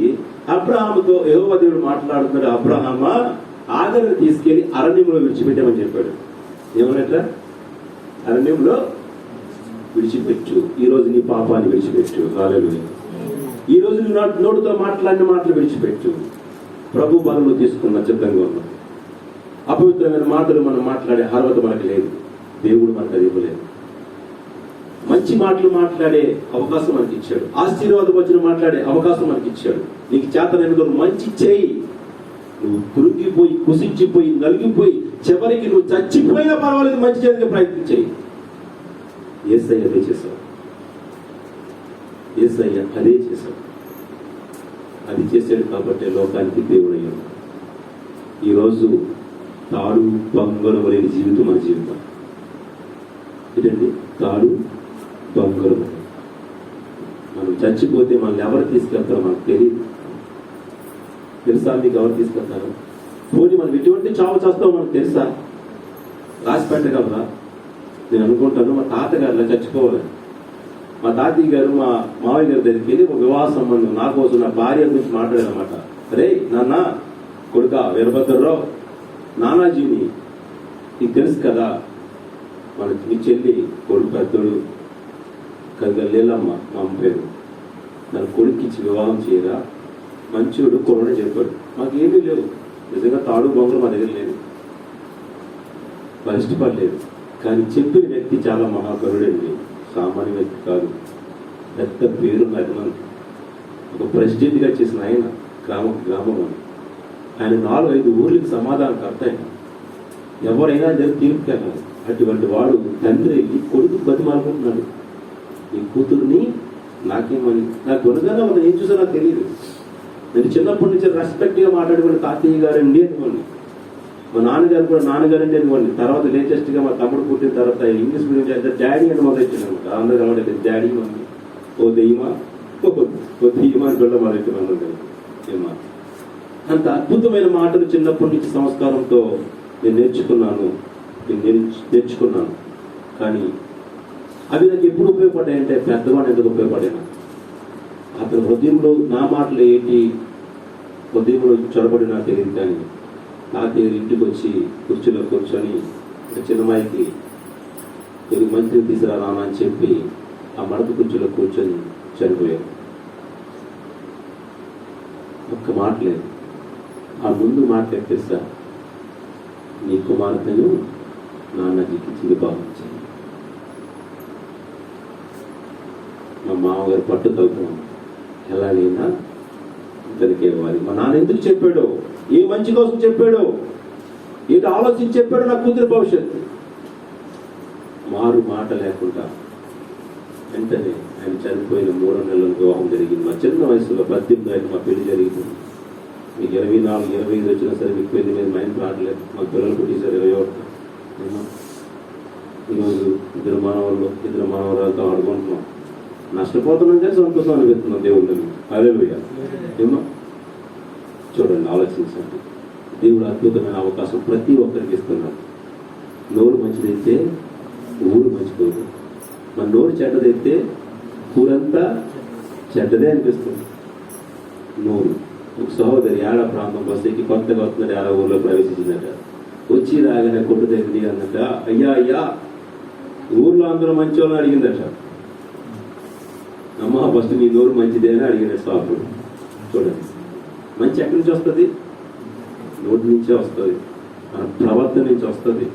అబ్రహాముతో యెహోవా దేవుడు మాట్లాడుతున్నాడు. అబ్రహామా, ఆగరుని తీసుకెళ్లి అరణ్యంలో విడిచిపెట్టామని చెప్పాడు. ఏమన్నట్ట? అరణ్యంలో విడిచిపెట్టు, ఈ రోజు నీ పాపాన్ని విడిచిపెట్టు. హల్లెలూయా. ఈ రోజు నీ నోటితో మాట్లాడిన మాటలు విడిచిపెట్టు. ప్రభు బలంలో తీసుకున్న సిద్ధంగా ఉన్నాం. అపవిత్రమైన మాటలు మనం మాట్లాడే అర్హత మనకు లేదు. దేవుడు మనకు అది ఇవ్వలేదు. మంచి మాటలు మాట్లాడే అవకాశం మనకి ఇచ్చాడు. ఆశీర్వాదం వచ్చిన మాట్లాడే అవకాశం మనకి ఇచ్చాడు. నీకు చేతనైన మంచి చేయి. నువ్వు కురుగిపోయి, కుసించిపోయి, నలిగిపోయి, చివరికి నువ్వు చచ్చిపోయినా పర్వాలేదు, మంచి చేయడానికి ప్రయత్నం చేయి. యేసయ్య అదే చేశావు. యేసయ్య అదే చేశావు. అది చేశాడు కాబట్టి లోకానికి దేవుడయ్యాడు. ఈరోజు తాడు బంగారం లేని జీవితం మన జీవితం. ఏంటండి? తాడు బంగారం. మనం చచ్చిపోతే మనల్ని ఎవరు తీసుకెళ్తారో మనకు తెలియదు. తెలుసా మీకు ఎవరు తీసుకెళ్తారు? పోనీ మనం ఎటువంటి చావు చేస్తామో మనకు తెలుసా? రాసి పెట్టగలరా? నేను అనుకుంటాను మా తాతగారిలో చచ్చిపోవాలని. మా తాతయ్య గారు మా మావయ్య గారి దగ్గరికి వెళ్ళి ఒక వివాహ సంబంధం నా కోసం, నా భార్య గురించి మాట్లాడారన్నమాట. అరే నాన్న, కొడుక వీరభద్రరావు, నానాజీని నీకు తెలుసు కదా, మనకి మీ చెల్లి కొడుకు పెద్దోడు కనుక లేలమ్మ మా అమ్మ పేరు, నన్ను కొడుకు ఇచ్చి వివాహం చేయరా, మంచోడు కొరడ చెప్పాడు. మాకేమీ లేవు, నిజంగా తాడు బొంగలు మా దగ్గర లేదు, వాళ్ళు ఇష్టపడలేదు. కానీ చెప్పిన వ్యక్తి చాలా మహాకరుడండి, సామాన్య వ్యక్తి కాదు, పెద్ద పేరు అభిమానం, ఒక ప్రెసిడెంట్గా చేసిన ఆయన గ్రామం ఆయన 4-5 ఊర్లకి సమాధానం కర్త. ఎవరైనా జరిగి తీర్పుకెళ్ళాలి. అటువంటి వాడు తండ్రి కొడుకు బతిమాలుకుంటున్నాడు, ఈ కూతుర్ని నాకేమని. నాకు గుణగానే మనం ఏం చూసా నాకు తెలియదు. నేను చిన్నప్పటి నుంచి రెస్పెక్ట్గా మాట్లాడుకుని తాతయ్య గారండి అనుకోండి, మా నాన్నగారు కూడా నాన్నగారండి అనుకోండి. తర్వాత లేటెస్ట్గా మా తమ్ముడు పుట్టిన తర్వాత ఇంగ్లీష్ మీడియం చేస్తే డాడీ అని మొదలెట్టాను అనమాట. అందరూ కనబడేది డాడీ మమ్మీ, ఓ దెయ్యమా అని కూడా మొదలెట్టాను. ఏమా అంత అద్భుతమైన మాటలు చిన్నప్పటి నుంచి సంస్కారంతో నేను నేర్చుకున్నాను. కానీ అవి నాకు ఎప్పుడు ఉపయోగపడ్డాయంటే పెద్దవాడు ఎందుకు ఉపయోగపడాను. అతని హృదయంలో నా మాటలు ఏంటి హృదయంలో చొరబడినా తెలియదు. కానీ నా దగ్గర ఇంటికి వచ్చి కుర్చీలో కూర్చొని చిన్నమాయికి ఇది మంచిగా తీసుకురా అని చెప్పి ఆ మడత కుర్చీలో కూర్చొని చనిపోయాను. ఒక్క మాట లేదు. ఆ ముందు మాట తెప్పిస్తా, నీ కుమార్తెను నాన్నకి ఇచ్చింది భావించాను. మా మామగారు పట్టుదలుతున్నాం, ఎలాగైనా ఇతనికి ఇవ్వాలి. మా నాన్న ఎందుకు చెప్పాడో, ఏ మంచి కోసం చెప్పాడో, ఏంటి ఆలోచించి చెప్పాడో నా కూతురు భవిష్యత్తు. మారు మాట లేకుండా వెంటనే ఆయన చనిపోయిన 3 నెలల వివాహం జరిగింది. మా చిన్న వయసులో 18 మా పెళ్లి జరిగింది. మీకు 24-25 వచ్చినా సరే మీకు పెళ్లి మీద మైండ్ రావట్లేదు. మాకు పిల్లలు పుట్టేసారు 21. ఈరోజు 2 మనవాళ్ళు 2 మనవరాలతో ఆడుకుంటున్నాం. నష్టపోతున్నాం కానీ సంతోషం అనిపిస్తున్నాం దేవుడిని. హల్లెలూయా. ఏమో చూడండి, ఆలోచించండి. దేవుడు అద్భుతమైన అవకాశం ప్రతి ఒక్కరికి ఇస్తున్నాడు. నోరు మంచిదైతే ఊరు మంచిపోతుంది. మన నోరు చెడ్డదైతే ఊరంతా చెడ్డదే అనిపిస్తుంది. నోరు ఒక సహోదరి ఏడ ప్రాంతం బస్సుకి కొత్తగా వస్తున్నట్టు ఏడ ఊర్లో ప్రవేశించిందట. వచ్చి రాగానే కొట్టు దగ్గర అన్నట, అయ్యా ఊర్లో అందరూ మంచి వాళ్ళని అడిగిందట. అమ్మ ఫస్ట్ నీ నోరు మంచిదే అని అడిగిన స్టాఫ్. చూడండి, మంచి ఎక్కడి నుంచి వస్తుంది? నోటి నుంచే వస్తుంది, మన ప్రవర్తన నుంచి వస్తుంది.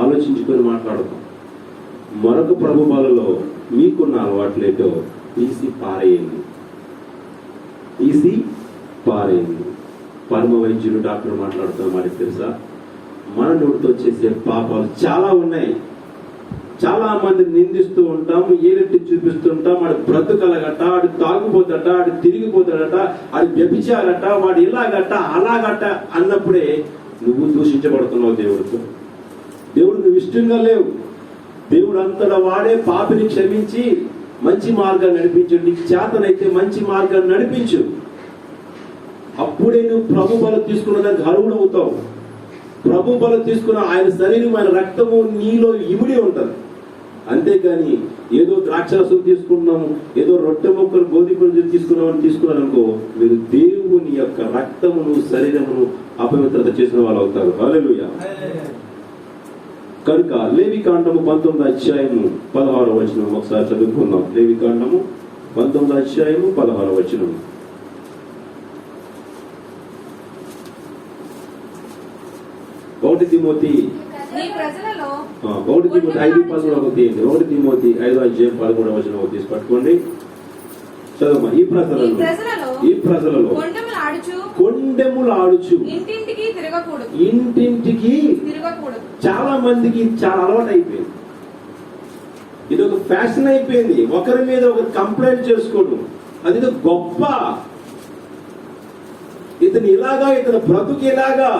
ఆలోచించుకొని మాట్లాడతాం. మరొక ప్రభుబాలలో మీకున్న అలవాట్లేటో తీసి పారేయండి. పరమ వైద్యులు డాక్టర్ మాట్లాడుతున్న వాడికి తెలుసా, మన నోటితో చేసే పాపాలు చాలా ఉన్నాయి. చాలా మందిని నిందిస్తూ ఉంటాం, ఏలెట్టి చూపిస్తుంటాం. వాడు బ్రతుకలగట, వాడు తాగుపోతాడట, వాడు తిరిగిపోతాడట, వాడు వ్యభిచారట, వాడు ఇలాగట అలాగట అన్నప్పుడే నువ్వు దూషించబడుతున్నావు దేవుడితో. దేవుడు నువ్వు ఇష్టంగా లేవు. దేవుడు అంతటా వాడే పాపిని క్షమించి మంచి మార్గాన్ని నడిపించు. నీకు చేతనైతే మంచి మార్గాన్ని నడిపించు. అప్పుడే నువ్వు ప్రభు బలం తీసుకున్న దానికి అర్హుడు అవుతావు. ప్రభు బలం తీసుకున్న ఆయన శరీరం, ఆయన రక్తము నీలో ఇమిడి ఉంటుంది. అంతేకాని ఏదో ద్రాక్షరసం తీసుకున్నాము, ఏదో రొట్టె మొక్కలు గోధుమ తీసుకున్నామని తీసుకున్నాను అనుకో, మీరు దేవుని యొక్క రక్తమును శరీరమును అపవిత్రత చేసిన వాళ్ళు అవుతారు. హల్లెలూయా. కనుక లేవికాండము 19:16 ఒకసారి చదువుకుందాం. లేవికాండము 19:16. 1 తిమోతి నీ ప్రజలలో 1 తిమోతి 5:11 తీయండి. 1 తిమోతి 5:13 తీసి పట్టుకోండి. చదవమ్మా. ఈ ప్రజలలో కొండెములు ఆడుచు ఇంటింటికి తిరగకూడదు. చాలా మందికి చాలా అలవాటు అయిపోయింది. ఇది ఒక ఫ్యాషన్ అయిపోయింది. ఒకరి మీద ఒకరు కంప్లైంట్ చేసుకోవడం అది గొప్ప. ఇతను ఇలాగా, ఇతను బ్రతుకు ఇలాగా,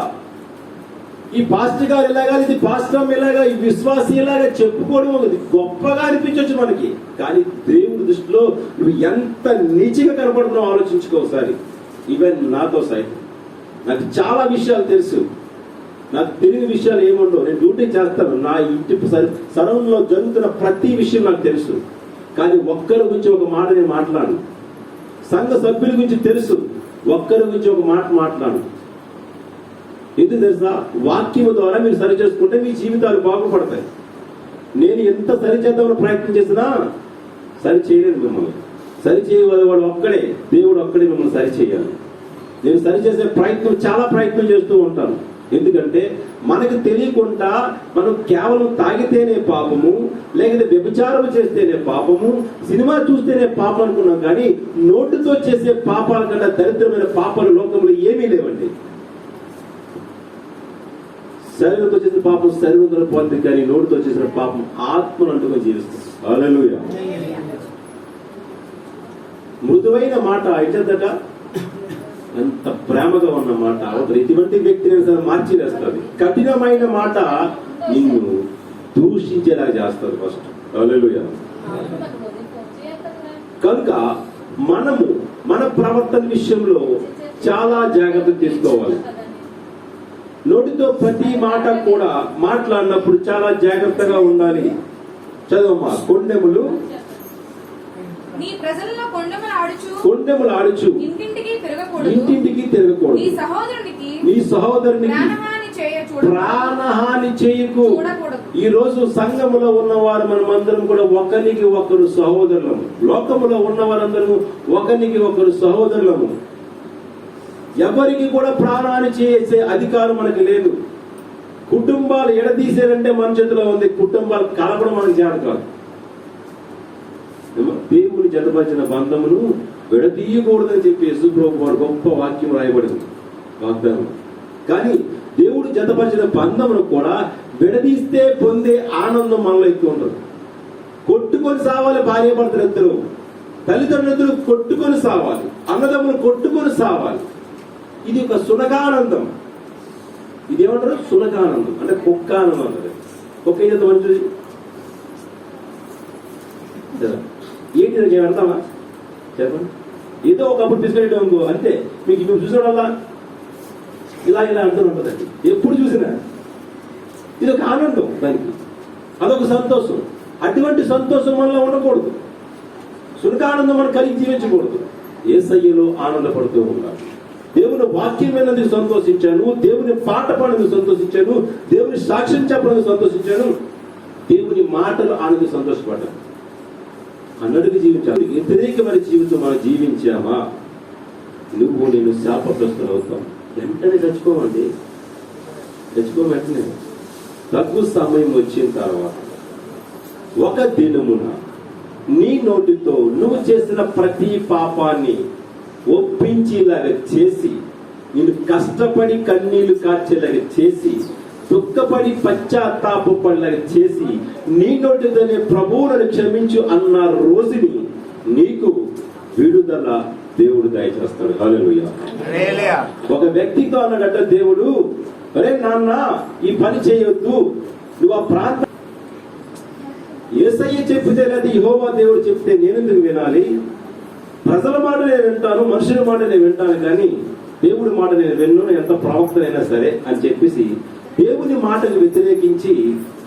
ఈ పాస్టర్ గారు ఇలాగా, ఇది పాస్టర్ ఇలాగా, ఈ విశ్వాసి ఇలాగా చెప్పుకోవడం ఒకటి గొప్పగా అనిపించవచ్చు మనకి. కానీ దేవుడి దృష్టిలో నువ్వు ఎంత నీచిగా కనపడుతున్నావు ఆలోచించుకో ఒకసారి. ఈవెన్ నాతో సైతం నాకు చాలా విషయాలు తెలుసు. నాకు తెలియని విషయాలు ఏముండవు. నేను డ్యూటీ చేస్తాను. నా ఇంటి సరౌండ్ లో జరుగుతున్న ప్రతి విషయం నాకు తెలుసు. కానీ ఒక్కరి గురించి ఒక మాట నేను మాట్లాడను. సంఘ సభ్యుల గురించి తెలుసు, ఒక్కరి గురించి ఒక మాట మాట్లాడను. ఎందుకు తెలుసా? వాక్యము ద్వారా మీరు సరి చేసుకుంటే మీ జీవితాలు బాగుపడతాయి. నేను ఎంత సరి చేద్దామని ప్రయత్నం చేసినా సరి చేయలేదు మిమ్మల్ని. సరి చేయవాడు ఒక్కడే, దేవుడు ఒక్కడే మిమ్మల్ని సరి చేయాలి. నేను సరి చేసే చాలా ప్రయత్నం చేస్తూ ఉంటాను. ఎందుకంటే మనకు తెలియకుండా మనం కేవలం తాగితేనే పాపము, లేకపోతే వ్యభిచారం చేస్తేనే పాపము, సినిమా చూస్తేనే పాపం అనుకున్నాం. కానీ నోటితో చేసే పాపాల కన్నా దరిద్రమైన పాపాలు లోకంలో ఏమీ లేవండి. శరీరంతో చేసిన పాపం శరీరంతో పోతుంది, కానీ నోటితో చేసిన పాపం ఆత్మను అంటుకొని జీవిస్తుంది. హల్లెలూయా. మృదువైన మాట ఇచ్చదట, ఎంత ప్రేమగా ఉన్న మాట ఎటువంటి వ్యక్తిని సరే మార్చివేస్తుంది. కఠినమైన మాట నిన్ను దూషించేలా చేస్తుంది ఫస్ట్. హల్లెలూయా. కనుక మనము మన ప్రవర్తన విషయంలో చాలా జాగ్రత్త తీసుకోవాలి. నోటితో ప్రతి మాట కూడా మాట్లాడినప్పుడు చాలా జాగ్రత్తగా ఉండాలి. చదవమ్మా. కొండెములు ఆడుచు ఇంటింటికి తిరగకూడదు. నీ సహోదరునికి ప్రాణహాని చేయకు. ఈ రోజు సంఘములో ఉన్నవారు మనమందరం కూడా ఒకరికి ఒకరు సహోదరులము. లోకములో ఉన్నవారందరూ ఒకరికి ఒకరు సహోదరులము. ఎవరికి కూడా ప్రాణాన్ని చేసే అధికారం మనకు లేదు. కుటుంబాలు ఎడదీసేదంటే మన చేతిలో ఉంది. కుటుంబాలు కలపడం మనకు చేత కాదు. దేవుని జతపరిచిన బంధమును విడదీయకూడదని చెప్పి యేసుప్రభువు వారు గొప్ప వాక్యం రాయబడింది, వాగ్దానం. కానీ దేవుడు జతపరిచిన బంధమును కూడా విడదీస్తే పొందే ఆనందం మనలో ఎక్కువ ఉండదు. కొట్టుకొని సావాలి భార్య భర్తలు ఇద్దరు, తల్లిదండ్రులు కొట్టుకొని సావాలి, అన్నదమ్ములు కొట్టుకొని సావాలి. ఇది ఒక సునకానందం. ఇది ఏమంటారు? సునకానందం అంటే కుక్క ఆనందం అంటారు. కుక్క ఏం చేద్దాం మంచిది ఏంటి నేను అర్థమా చెప్పండి. ఏదో ఒకప్పుడు తీసుకెళ్ళడం అనుకో అంతే. మీకు ఇప్పుడు చూసిన వల్ల ఇలా అంటూ ఉంటుందండి. ఎప్పుడు చూసినా ఇది ఒక ఆనందం, దానికి అదొక సంతోషం. అటువంటి సంతోషం మనలో ఉండకూడదు. సునకానందం మనం కలిగి జీవించకూడదు. యేసయ్యలో ఆనందపడుతూ ఉండాలి. దేవుని వాక్యం విన్నది సంతోషించాను, దేవుని పాట పాడినందుకు సంతోషించాను, దేవుని సాక్ష్యం చెప్పడానికి సంతోషించాను, దేవుని మాటలు ఆనంది సంతోషపడ్డాను అన్నట్టుగా జీవించాలి. వ్యతిరేకమైన జీవితం మనం జీవించామా నేను శాపగ్రస్తులు అవుతాం. వెంటనే చచ్చిపోమండి, వెంటనే. తక్కువ సమయం వచ్చిన తర్వాత ఒక దినమున నీ నోటితో నువ్వు చేసిన ప్రతి పాపాన్ని ఒప్పించేలాగా చేసి, నేను కష్టపడి కన్నీళ్లు కార్చేలాగా చేసి, దుఃఖపడి పశ్చాత్తాపడలాగా చేసి, నీ నోటితోనే ప్రభువులను క్షమించు అన్న రోజుని నీకు విడుదల దేవుడు దయచేస్తాడు. హల్లెలూయా. ఒక వ్యక్తితో అన్నాడట దేవుడు, అరే నాన్న ఈ పని చేయొద్దు, నువ్వు ఆ ప్రాంతం యేసయ్య చెప్పితే లేదా యెహోవా దేవుడు చెప్తే నేనెందుకు వినాలి? ప్రజల మాట నేను వింటాను, మనుషుల మాట నేను వింటాను, కానీ దేవుడి మాట నేను విన్ను, ఎంత ప్రవక్తనైనా సరే అని చెప్పేసి దేవుని మాటను వ్యతిరేకించి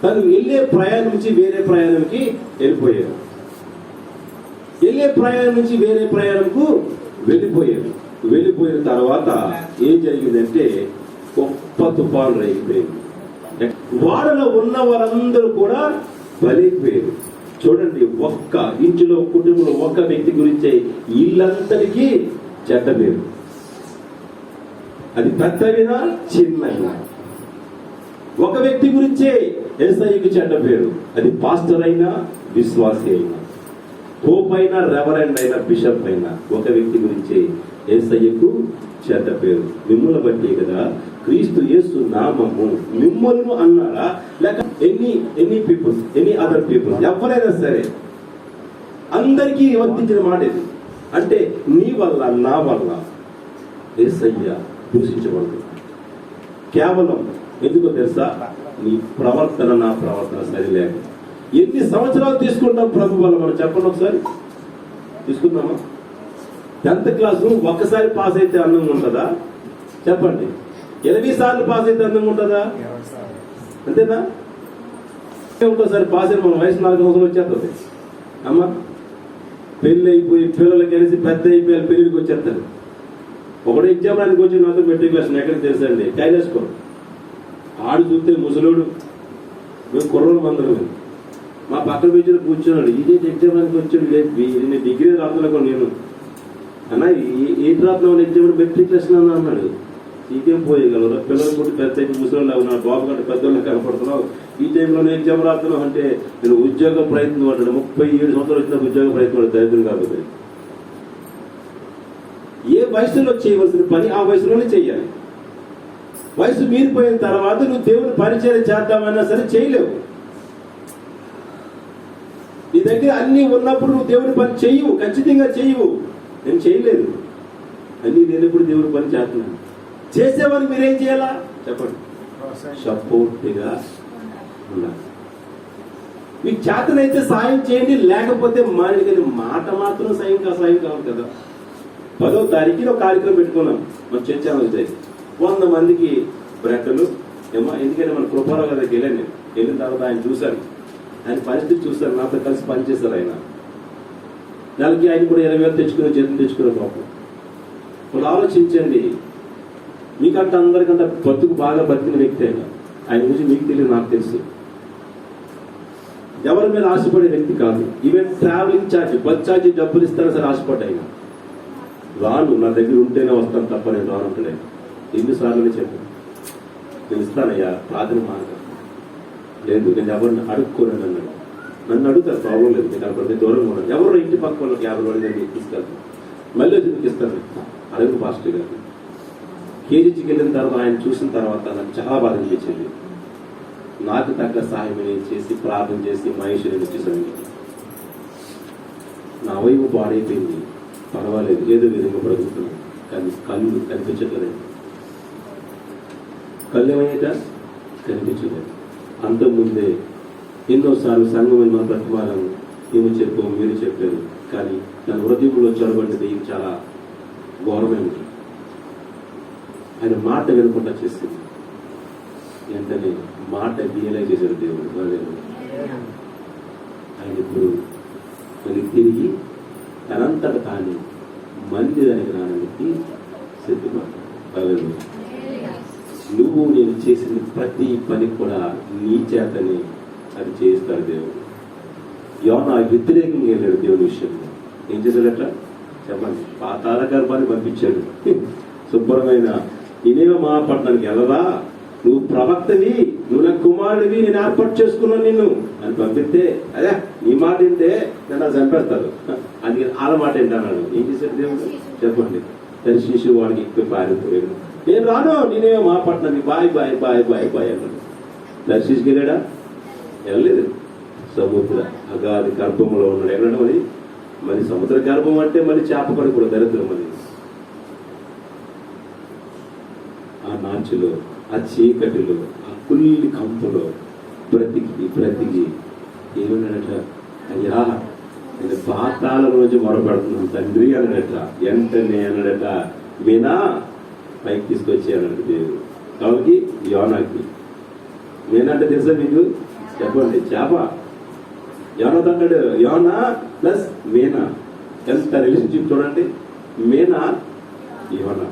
తను వెళ్ళే ప్రయాణం నుంచి వేరే ప్రయాణంకి వెళ్ళిపోయాడు. వెళ్ళే ప్రయాణం నుంచి వేరే ప్రయాణంకు వెళ్ళిపోయిన తర్వాత ఏం జరిగిందంటే గొప్ప తుఫాను రేగిపోయింది. వాడలో ఉన్న వారందరూ కూడా బలైపోయారు. చూడండి, ఒక్క ఇంటిలో కుటుంబంలో ఒక్క వ్యక్తి గురించే ఇల్లందరికీ చెడ్డ పేరు. అది పెద్దవినా చిన్నవినా ఒక వ్యక్తి గురించే యేసయ్యకి చెడ్డ పేరు. అది పాస్టర్ అయినా, విశ్వాసి అయినా, పోప్ అయినా, రెవరెండ్ అయినా, బిషప్ అయినా, ఒక వ్యక్తి గురించే యేసయ్యకు చెడ్డ పేరు. మిమ్మల్ని బట్టి కదా క్రీస్తు యేసు నామము. మిమ్మల్ని అన్నారా లేక any peoples, any other peoples, ఎవరైనా సరే అందరికీ వర్తించిన మాట ఇది. అంటే నీ వల్ల, నా వల్ల యేసయ్య దూషించబడుతుంది. కేవలం ఎందుకో తెలుసా? నీ ప్రవర్తన, నా ప్రవర్తన సరిలేక. ఎన్ని సంవత్సరాలు తీసుకుంటాం ప్రభు వల్ల? మనం చెప్పండి ఒకసారి. తీసుకుందామా? 10th క్లాసు ఒక్కసారి పాస్ అయితే అందంగా ఉంటుందా? చెప్పండి. 20 సార్లు పాస్ అయితే అందంగా ఉంటుందా? అంతేనా? ఇంకోసారి పాస్ అయిన మన వయసు 4 సంవత్సరాలు వచ్చేస్తుంది. అమ్మ పెళ్లి అయిపోయి పిల్లలు కలిసి పెద్ద అయిపోయారు, పెళ్లికి వచ్చేస్తారు. ఒకడు ఎగ్జామ్ రానికి వచ్చి నాతో మెట్రిక్ క్లాస్ ఎక్కడికి తెలుసండి కైలేసుకో. ఆడు చూస్తే ముసలోడు, మేము కుర్రోడు మందరం. మా పక్కన పేజీలో కూర్చున్నాడు. ఇదే ఎగ్జామ్ రానికి వచ్చాడు. నేను డిగ్రీ రాత్రులకు నేను అన్న ఏంటి రాత్రులు ఎగ్జామ్ మెట్రిక్ క్లాస్ అన్నాడు. ఇంకేం పోయగలరు? పిల్లలు కూడా పెద్ద ముసలోళ్ళు ఉన్నాడు, బాబు కంటే పెద్దోళ్ళు కనపడుతున్నావు, ఈ టైంలో ఎగ్జామ్ రాస్తున్నావు అంటే నేను ఉద్యోగ ప్రయత్నం పడ్డాడు. 37 సంవత్సరాలు వచ్చిన ఉద్యోగ ప్రయత్నం దరిద్రం కాకపోతే. ఏ వయసులో చేయవలసిన పని ఆ వయసులోనే చెయ్యాలి. వయసు మీరిపోయిన తర్వాత నువ్వు దేవుని పరిచయం చేద్దామన్నా సరే చేయలేవు. నీ దగ్గర అన్ని ఉన్నప్పుడు నువ్వు దేవుని పని చెయ్యవు, ఖచ్చితంగా చెయ్యవు. నేను చేయలేదు, అన్ని లేనప్పుడు దేవుని పని చేస్తున్నాను. చేసేవాళ్ళు మీరేం చేయాలా చెప్పండి? సపోర్ట్గా ఉండాలి. మీకు చేతనైతే సాయం చేయండి, లేకపోతే మానేది. మాట మాత్రం సాయం కావాలి కదా. 10వ తారీఖున ఒక కార్యక్రమం పెట్టుకున్నాం మన చర్చలు. 100 మందికి బ్రెడ్లు ఏమో. ఎందుకంటే మన కృపారావు గారి దగ్గరికి వెళ్ళాను. వెళ్ళిన తర్వాత ఆయన చూశాను, ఆయన పరిస్థితి చూశాను, నాతో కలిసి పనిచేశారు. ఆయన నెలకి ఆయన కూడా 20,000 తెచ్చుకునే, జీతం తెచ్చుకునే పాపం. ఇప్పుడు ఆలోచించండి, మీకంటే అందరికంటే బతుకు బాగా బతికిన వ్యక్తి అయినా ఆయన గురించి మీకు తెలియదు, నాకు తెలుసు. ఎవరి మీద ఆశపడే వ్యక్తి కాదు. Even travelling charge, bus charge డబ్బులు ఇస్తాను సరే ఆశపడ్డాయి. రాను, నా దగ్గర ఉంటేనే వస్తాను తప్ప నేను రాను అంటాడు. ఎన్నిసార్లు చెప్పాను, నేను ఇస్తానయ్యా, ప్రార్థన మార్గం లేదు, నేను ఎవరిని అడుక్కోనని అన్నాడు. నన్ను అడుగుతారు, ప్రాబ్లం లేదు, నేను అక్కడ దూరంగా ఉన్నాను. ఎవరో ఇంటి పక్క వాళ్ళకి 50 రూపాయలు నేను తీసుకెళ్తాను, మళ్ళీ మీకు ఇస్తాను. అడుగు పాస్టర్ గారు. కేజీకి వెళ్ళిన తర్వాత ఆయన చూసిన తర్వాత నాకు చాలా బాధ అనిపించింది. నాకు తగ్గ సహాయం నేను చేసి ప్రార్థన చేసి మహేశ్వరుని వచ్చేసాను. నా వైపు పాడైపోయింది, పర్వాలేదు, ఏదో విధంగా బ్రతుకుతున్నాను. కానీ కళ్ళు కనిపించట్లేదు. కళ్ళు ఏమయ్యాక కనిపించలేదు. అంతకుముందే ఎన్నోసార్లు సంఘమైన మన ప్రతిమాలను మేము చెప్పాము, మీరు చెప్పారు. కానీ నా హృదయంలో చొరబడినది ఇది చాలా ఘోరమైనది. ఆయన మాట వినకుండా చేసింది. వెంటనే మాట రియలైజ్ చేశాడు దేవుడు. ఆయన ఇప్పుడు మళ్ళీ తిరిగి తనంతట తాను మందిరానికి రావడానికి సిద్ధపడ్డాడు. నువ్వు నేను చేసిన ప్రతి పని కూడా నీ చేతనే అది చేస్తాడు దేవుడు. యోనా వ్యతిరేకంగా వెళ్ళాడు దేవుని విషయంలో. ఏం చేశాడట చెప్పండి? పాతాళ గర్భాన్ని పంపించాడు. శుభ్రమైన నేనేమో మహాపట్నానికి వెళ్ళరా, నువ్వు ప్రవక్తవి, నువ్వు నా కుమారుడివి, నేను ఏర్పాటు చేసుకున్నాను నిన్ను అని పంపిస్తే, అదే నీ మాట ఏంటే నన్ను చంపేస్తారు. అది వాళ్ళ మాట ఏంటన్నాడు. ఏం చేశాడు దేవుడు చెప్పండి? తన శిశువు వాడికి ఎక్కువ పారిపోయాడు. నేను రాను, నేనేమో మహాపట్నానికి bye bye bye bye bye అన్నాడు. దర్శించుకు వెళ్ళాడా? వెళ్ళలేదు. సముద్ర అగాధి గర్భంలో ఉన్నాడు. ఎక్కడన్నా మరి సముద్ర గర్భం అంటే మళ్ళీ చేపకడు కూడా దరిద్రం. మరి ఆ నాచులో, ఆ చీకటిలో, ఆ కుల్లి కంపులో బ్రతికి ఏమన్నాడట? అయ్యా నేను పాతాల రోజు మొరపెడుతున్నాను తండ్రి అన్నాడట. వెంటనే అన్నాడట, మీనా పైకి తీసుకొచ్చి అన్నాడు దేవుడు. కాబట్టి యోనాకి మీనా అంటే తెలుసా మీకు? చెప్పండి. చేప. యోనా అన్నాడు. యోనా ప్లస్ మీనా, ఎంత రిలేషన్షిప్ చూడండి. మీనా యోనా,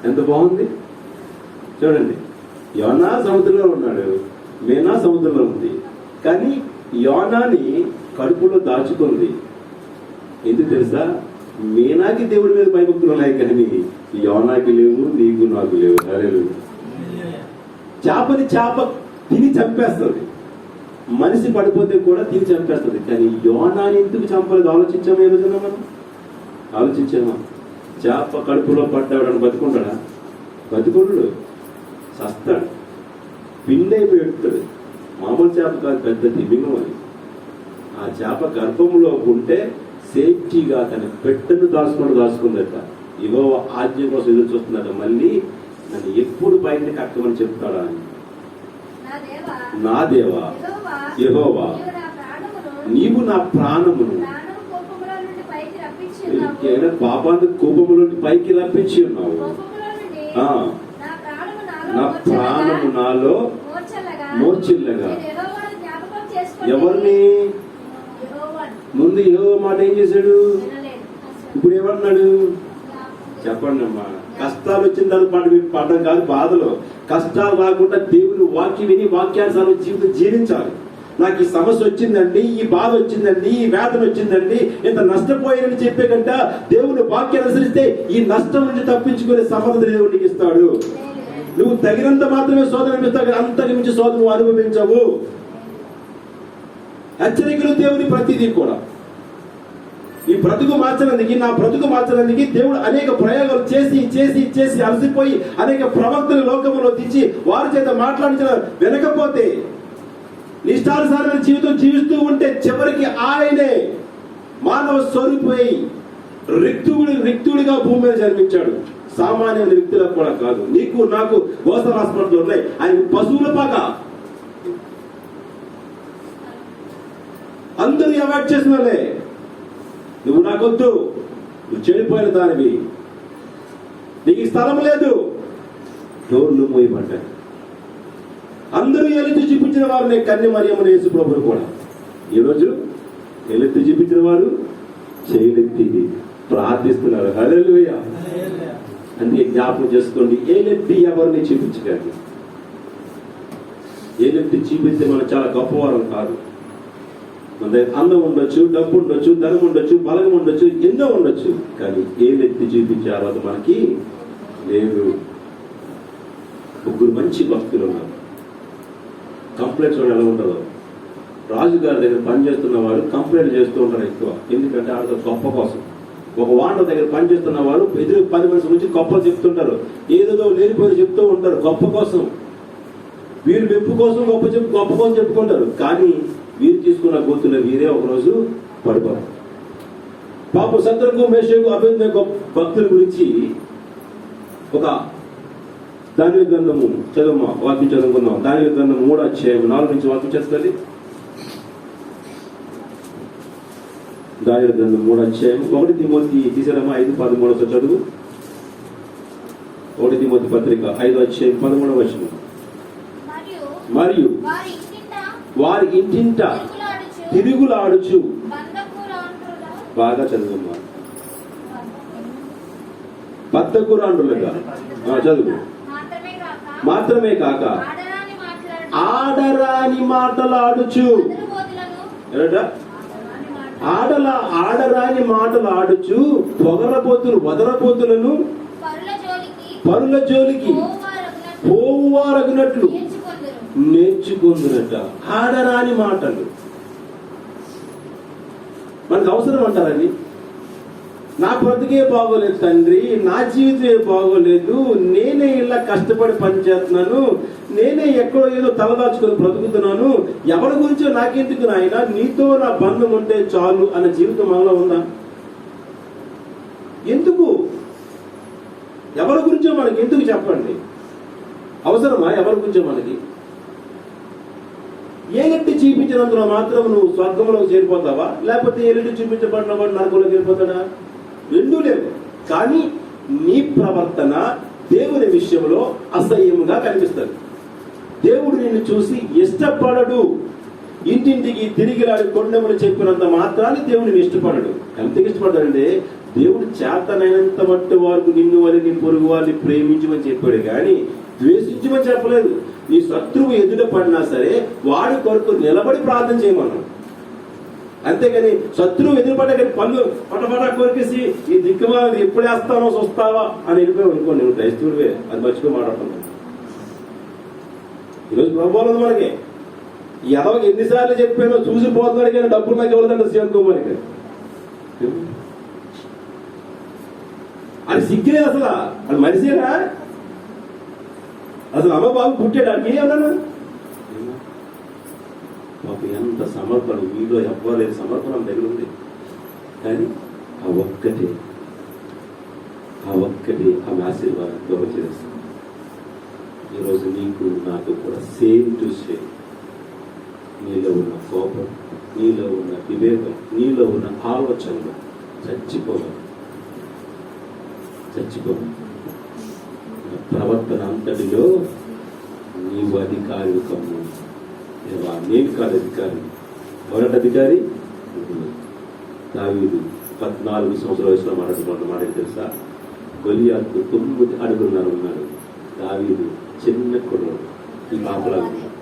ఎంత బాగుంది చూడండి. యోనా సముద్రంలో ఉన్నాడు, మీనా సముద్రంలో ఉంది. కానీ యోనాని కడుపులో దాచుకుంది. ఎందుకు తెలుసా? మీనాకి దేవుడి మీద భయభక్తులు ఉన్నాయి, కానీ యోనాకి లేవు, నీకు నాకు లేవు. హల్లెలూయా. చేప తిని చంపేస్తుంది, మనిషి పడిపోతే కూడా తిని చంపేస్తుంది. కానీ యోనాని ఎందుకు చంపలేదు? ఆలోచించామా? ఏ రోజున మనం ఆలోచించామా? చేప కడుపులో పడ్డాడని బతుకుంటాడా? బతుకుండు, సస్తాడు, పిండి అయిపోయి ఉంటాడు. మామూలు చేప కాదు, పెద్ద తిమింగం అది. ఆ చేప గర్భంలో ఉంటే సేఫ్టీగా తన పెట్టను దాచుకుందట. ఇవో ఆజ్ఞ కోసం ఎదురు చూస్తున్నాడు. మళ్ళీ నన్ను ఎప్పుడు బయటకు కట్టమని చెప్తాడా అని. నా దేవా యెహోవా, నీవు నా ప్రాణమును పాపానికి కోపములో పైకి రప్పించి ఉన్నావు. నా ప్రాణము నాలో మోర్చిల్లగా. ఎవరిని? ముందు యెహోవా మాట ఏం చేశాడు? ఇప్పుడు ఏమన్నాడు చెప్పండి అమ్మా. కష్టాలు వచ్చిన దాని పడడం కాదు, బాధలు. కష్టాలు రాకుండా దేవుని వాక్యం విని వాక్యానుసారం జీవితం జీవించాలి. నాకు ఈ సమస్య వచ్చిందండి, ఈ బాధ వచ్చిందండి, ఈ వేదన వచ్చిందండి, ఇంత నష్టపోయానని చెప్పే కంట దేవుని వాక్యాన్ని అనుసరిస్తే ఈ నష్టం నుంచి తప్పించుకునే సమర్థత దేవుడికి ఇస్తాడు. నువ్వు తగినంత మాత్రమే శోధన అనిపిస్తావు, అంతకు మించి శోధన నువ్వు అనుభవించవు. హెచ్చరికలు దేవుని ప్రతిదీ కూడా. ఈ బ్రతుకు మార్చడానికి, నా బ్రతుకు మార్చడానికి దేవుడు అనేక ప్రయోగాలు చేసి చేసి చేసి అలసిపోయి అనేక ప్రవక్తల లోకంలో తెచ్చి వారి చేత మాట్లాడించిన వినకపోతే నిష్ఠానుసారమైన జీవితం జీవిస్తూ ఉంటే చివరికి ఆయనే మానవ స్వరూపై రిక్తుడిగా భూమి మీద జన్మించాడు. సామాన్యమైన వ్యక్తులకు కూడా కాదు, నీకు నాకు గోస హాస్పిటల్ ఉన్నాయి. ఆయన పశువుల పాక అందరూ అవాయిడ్ చేసిన వాళ్ళే. నువ్వు నాకొద్దు, నువ్వు చెడిపోయిన దానివి, నీకు స్థలం లేదు, డోర్లు మూయబడ్డాయి. అందరూ ఏలెత్తి చూపించిన వారు కన్య మరియమ్మను యేసు ప్రభువును కూడా ఈరోజు ఏలెత్తి చూపించిన వారు చేయలెత్తి ప్రార్థిస్తున్నారు. హల్లెలూయా. అందుకే జ్ఞాపకం చేసుకోండి, ఏలెత్తి ఎవరిని చూపించగలరు? ఏలెత్తి చూపిస్తే మనం చాలా గొప్పవారం కాదు. మన దగ్గర అందం ఉండొచ్చు, డబ్బు ఉండొచ్చు, ధనం ఉండొచ్చు, బలం ఉండొచ్చు, ఎన్నో ఉండొచ్చు, కానీ ఏలెత్తి చూపించారు అది మనకి లేదు. ముగ్గురు మంచి భక్తులు ఉన్నారు. కంప్లైంట్స్ ఎలా ఉండదు. రాజుగారి దగ్గర పనిచేస్తున్న వారు కంప్లైంట్ చేస్తూ ఉంటారు ఎక్కువ. ఎందుకంటే ఆడ గొప్ప కోసం. ఒక వాండ దగ్గర పనిచేస్తున్న వారు ఎదురు 10 మనుషుల నుంచి గొప్ప చెప్తుంటారు, ఏదేదో లేనిపోయి చెప్తూ ఉంటారు గొప్ప కోసం. వీరు మెప్పు కోసం గొప్ప కోసం చెప్పుకుంటారు, కానీ వీరు తీసుకున్న గోతుల్లో వీరే ఒకరోజు పడిపోరు. పాప శత్రుకు మేషకు అభివృద్ధి భక్తుల గురించి ఒక దానియేలు గ్రంథము చదువు, వాక్యం చదువుకుందాం. దానియేలు గ్రంథం 3వ అధ్యాయం 4 నుంచి వాక్యం చేస్తుంది. దానియేలు గ్రంథం 3వ అధ్యాయం 1 తిమోతి తీసారమ్మా 5:13 చదువు. 1 తిమోతి పత్రిక 5వ అధ్యాయం 13వ వచనం. మరియు వారి ఇంటింట తిరుగులాడుచు, బాగా చదువు, బద్ధకురాండ్రులుగా చదువు. మాత్రమే కాక ఆడరాని మాటలాడుచు, ఆడరాని మాటలాడుచు వదరపోతులను పరుల జోలికి పోవువారగినట్లు నేర్చుకుందునట. ఆడరాని మాటలు మనకు అవసరం అంటారని. నా బ్రతికే బాగోలేదు తండ్రి, నా జీవితమే బాగోలేదు, నేనే ఇలా కష్టపడి పనిచేస్తున్నాను, నేనే ఎక్కడో ఏదో తలదాచుకొని బ్రతుకుతున్నాను, ఎవరి గురించో నాకెందుకు నాయనా, నీతో నా బంధం ఉంటే చాలు అన్న జీవితం మనలో ఉందా? ఎందుకు? ఎవరి గురించో మనకి ఎందుకు చెప్పండి? అవసరమా ఎవరి గురించో మనకి? ఏలెత్తి చూపించినందులో మాత్రం నువ్వు స్వర్గంలోకి చేరిపోతావా, లేకపోతే ఏలెత్తి చూపించబడిన వాడు నరకంలోకి వెళ్ళిపోతాడా? రెండూ లేవు. కానీ నీ ప్రవర్తన దేవుని విషయంలో అసహ్యంగా కనిపిస్తుంది. దేవుడు నిన్ను చూసి ఇష్టపడడు. ఇంటింటికి తిరిగిలాడి కొండములు చెప్పినంత మాత్రాన్ని దేవుడిని ఇష్టపడడు. ఎంతకి ఇష్టపడ్డాడంటే, దేవుడు చేతనైనంత మట్టి వారికి నిన్ను వారి నీ పొరుగు వారిని ప్రేమించమని చెప్పాడు, కానీ ద్వేషించమని చెప్పలేదు. నీ శత్రువు ఎదుట పడినా సరే వాడి కొరకు నిలబడి ప్రార్థన చేయమన్నాడు. అంతేగాని శత్రువు ఎదురుపడ్డా కానీ పళ్ళు పటపట కొరికేసి ఈ దిక్కుమా ఎప్పుడు వేస్తానో చూస్తావా అని వెళ్ళిపోయావు అనుకో, నేను క్రైస్తవుడివే, అది మర్చిపోయి మాట్లాడుతున్నాను. ఈరోజు ప్రభుత్వం ఉంది మనకి. ఎదవకి ఎన్నిసార్లు చెప్పానో చూసిపోతున్నాడు కానీ డబ్బులు నాకు ఇవ్వలేదండి శ్రీకాంత్ కుమార్కి. అది సిగ్గే అసలు. అది మనిషేనా అసలు? అమ్మ బాబు పుట్టాడు అడిగి ఏమన్నా మాకు ఎంత సమర్పణ మీలో ఎవ్వలేదు. సమర్పణ దగ్గర ఉంది. కానీ ఆ ఒక్కటి ఆమె ఆశీర్వాదంతో వచ్చేస్తాం. ఈరోజు నీకు నాకు కూడా సేమ్ టు సేమ్. నీలో ఉన్న కోపం, నీలో ఉన్న వివేకం, నీలో ఉన్న ఆలోచనలు చచ్చిపోవాలి. ప్రవర్తన అంతటిలో నీవు అధికారి కమ్ము. నేను కాదు అధికారి. ఎవరంటే అధికారి? దావీదు 14 సంవత్సరాల వయసులో మాట తెలుసా? గొలియాతు 9 అడుగులున్నారు ఉన్నాడు. దావీదు చిన్న కుర్రాడు, ఈ పాపలా ఉన్నాడు.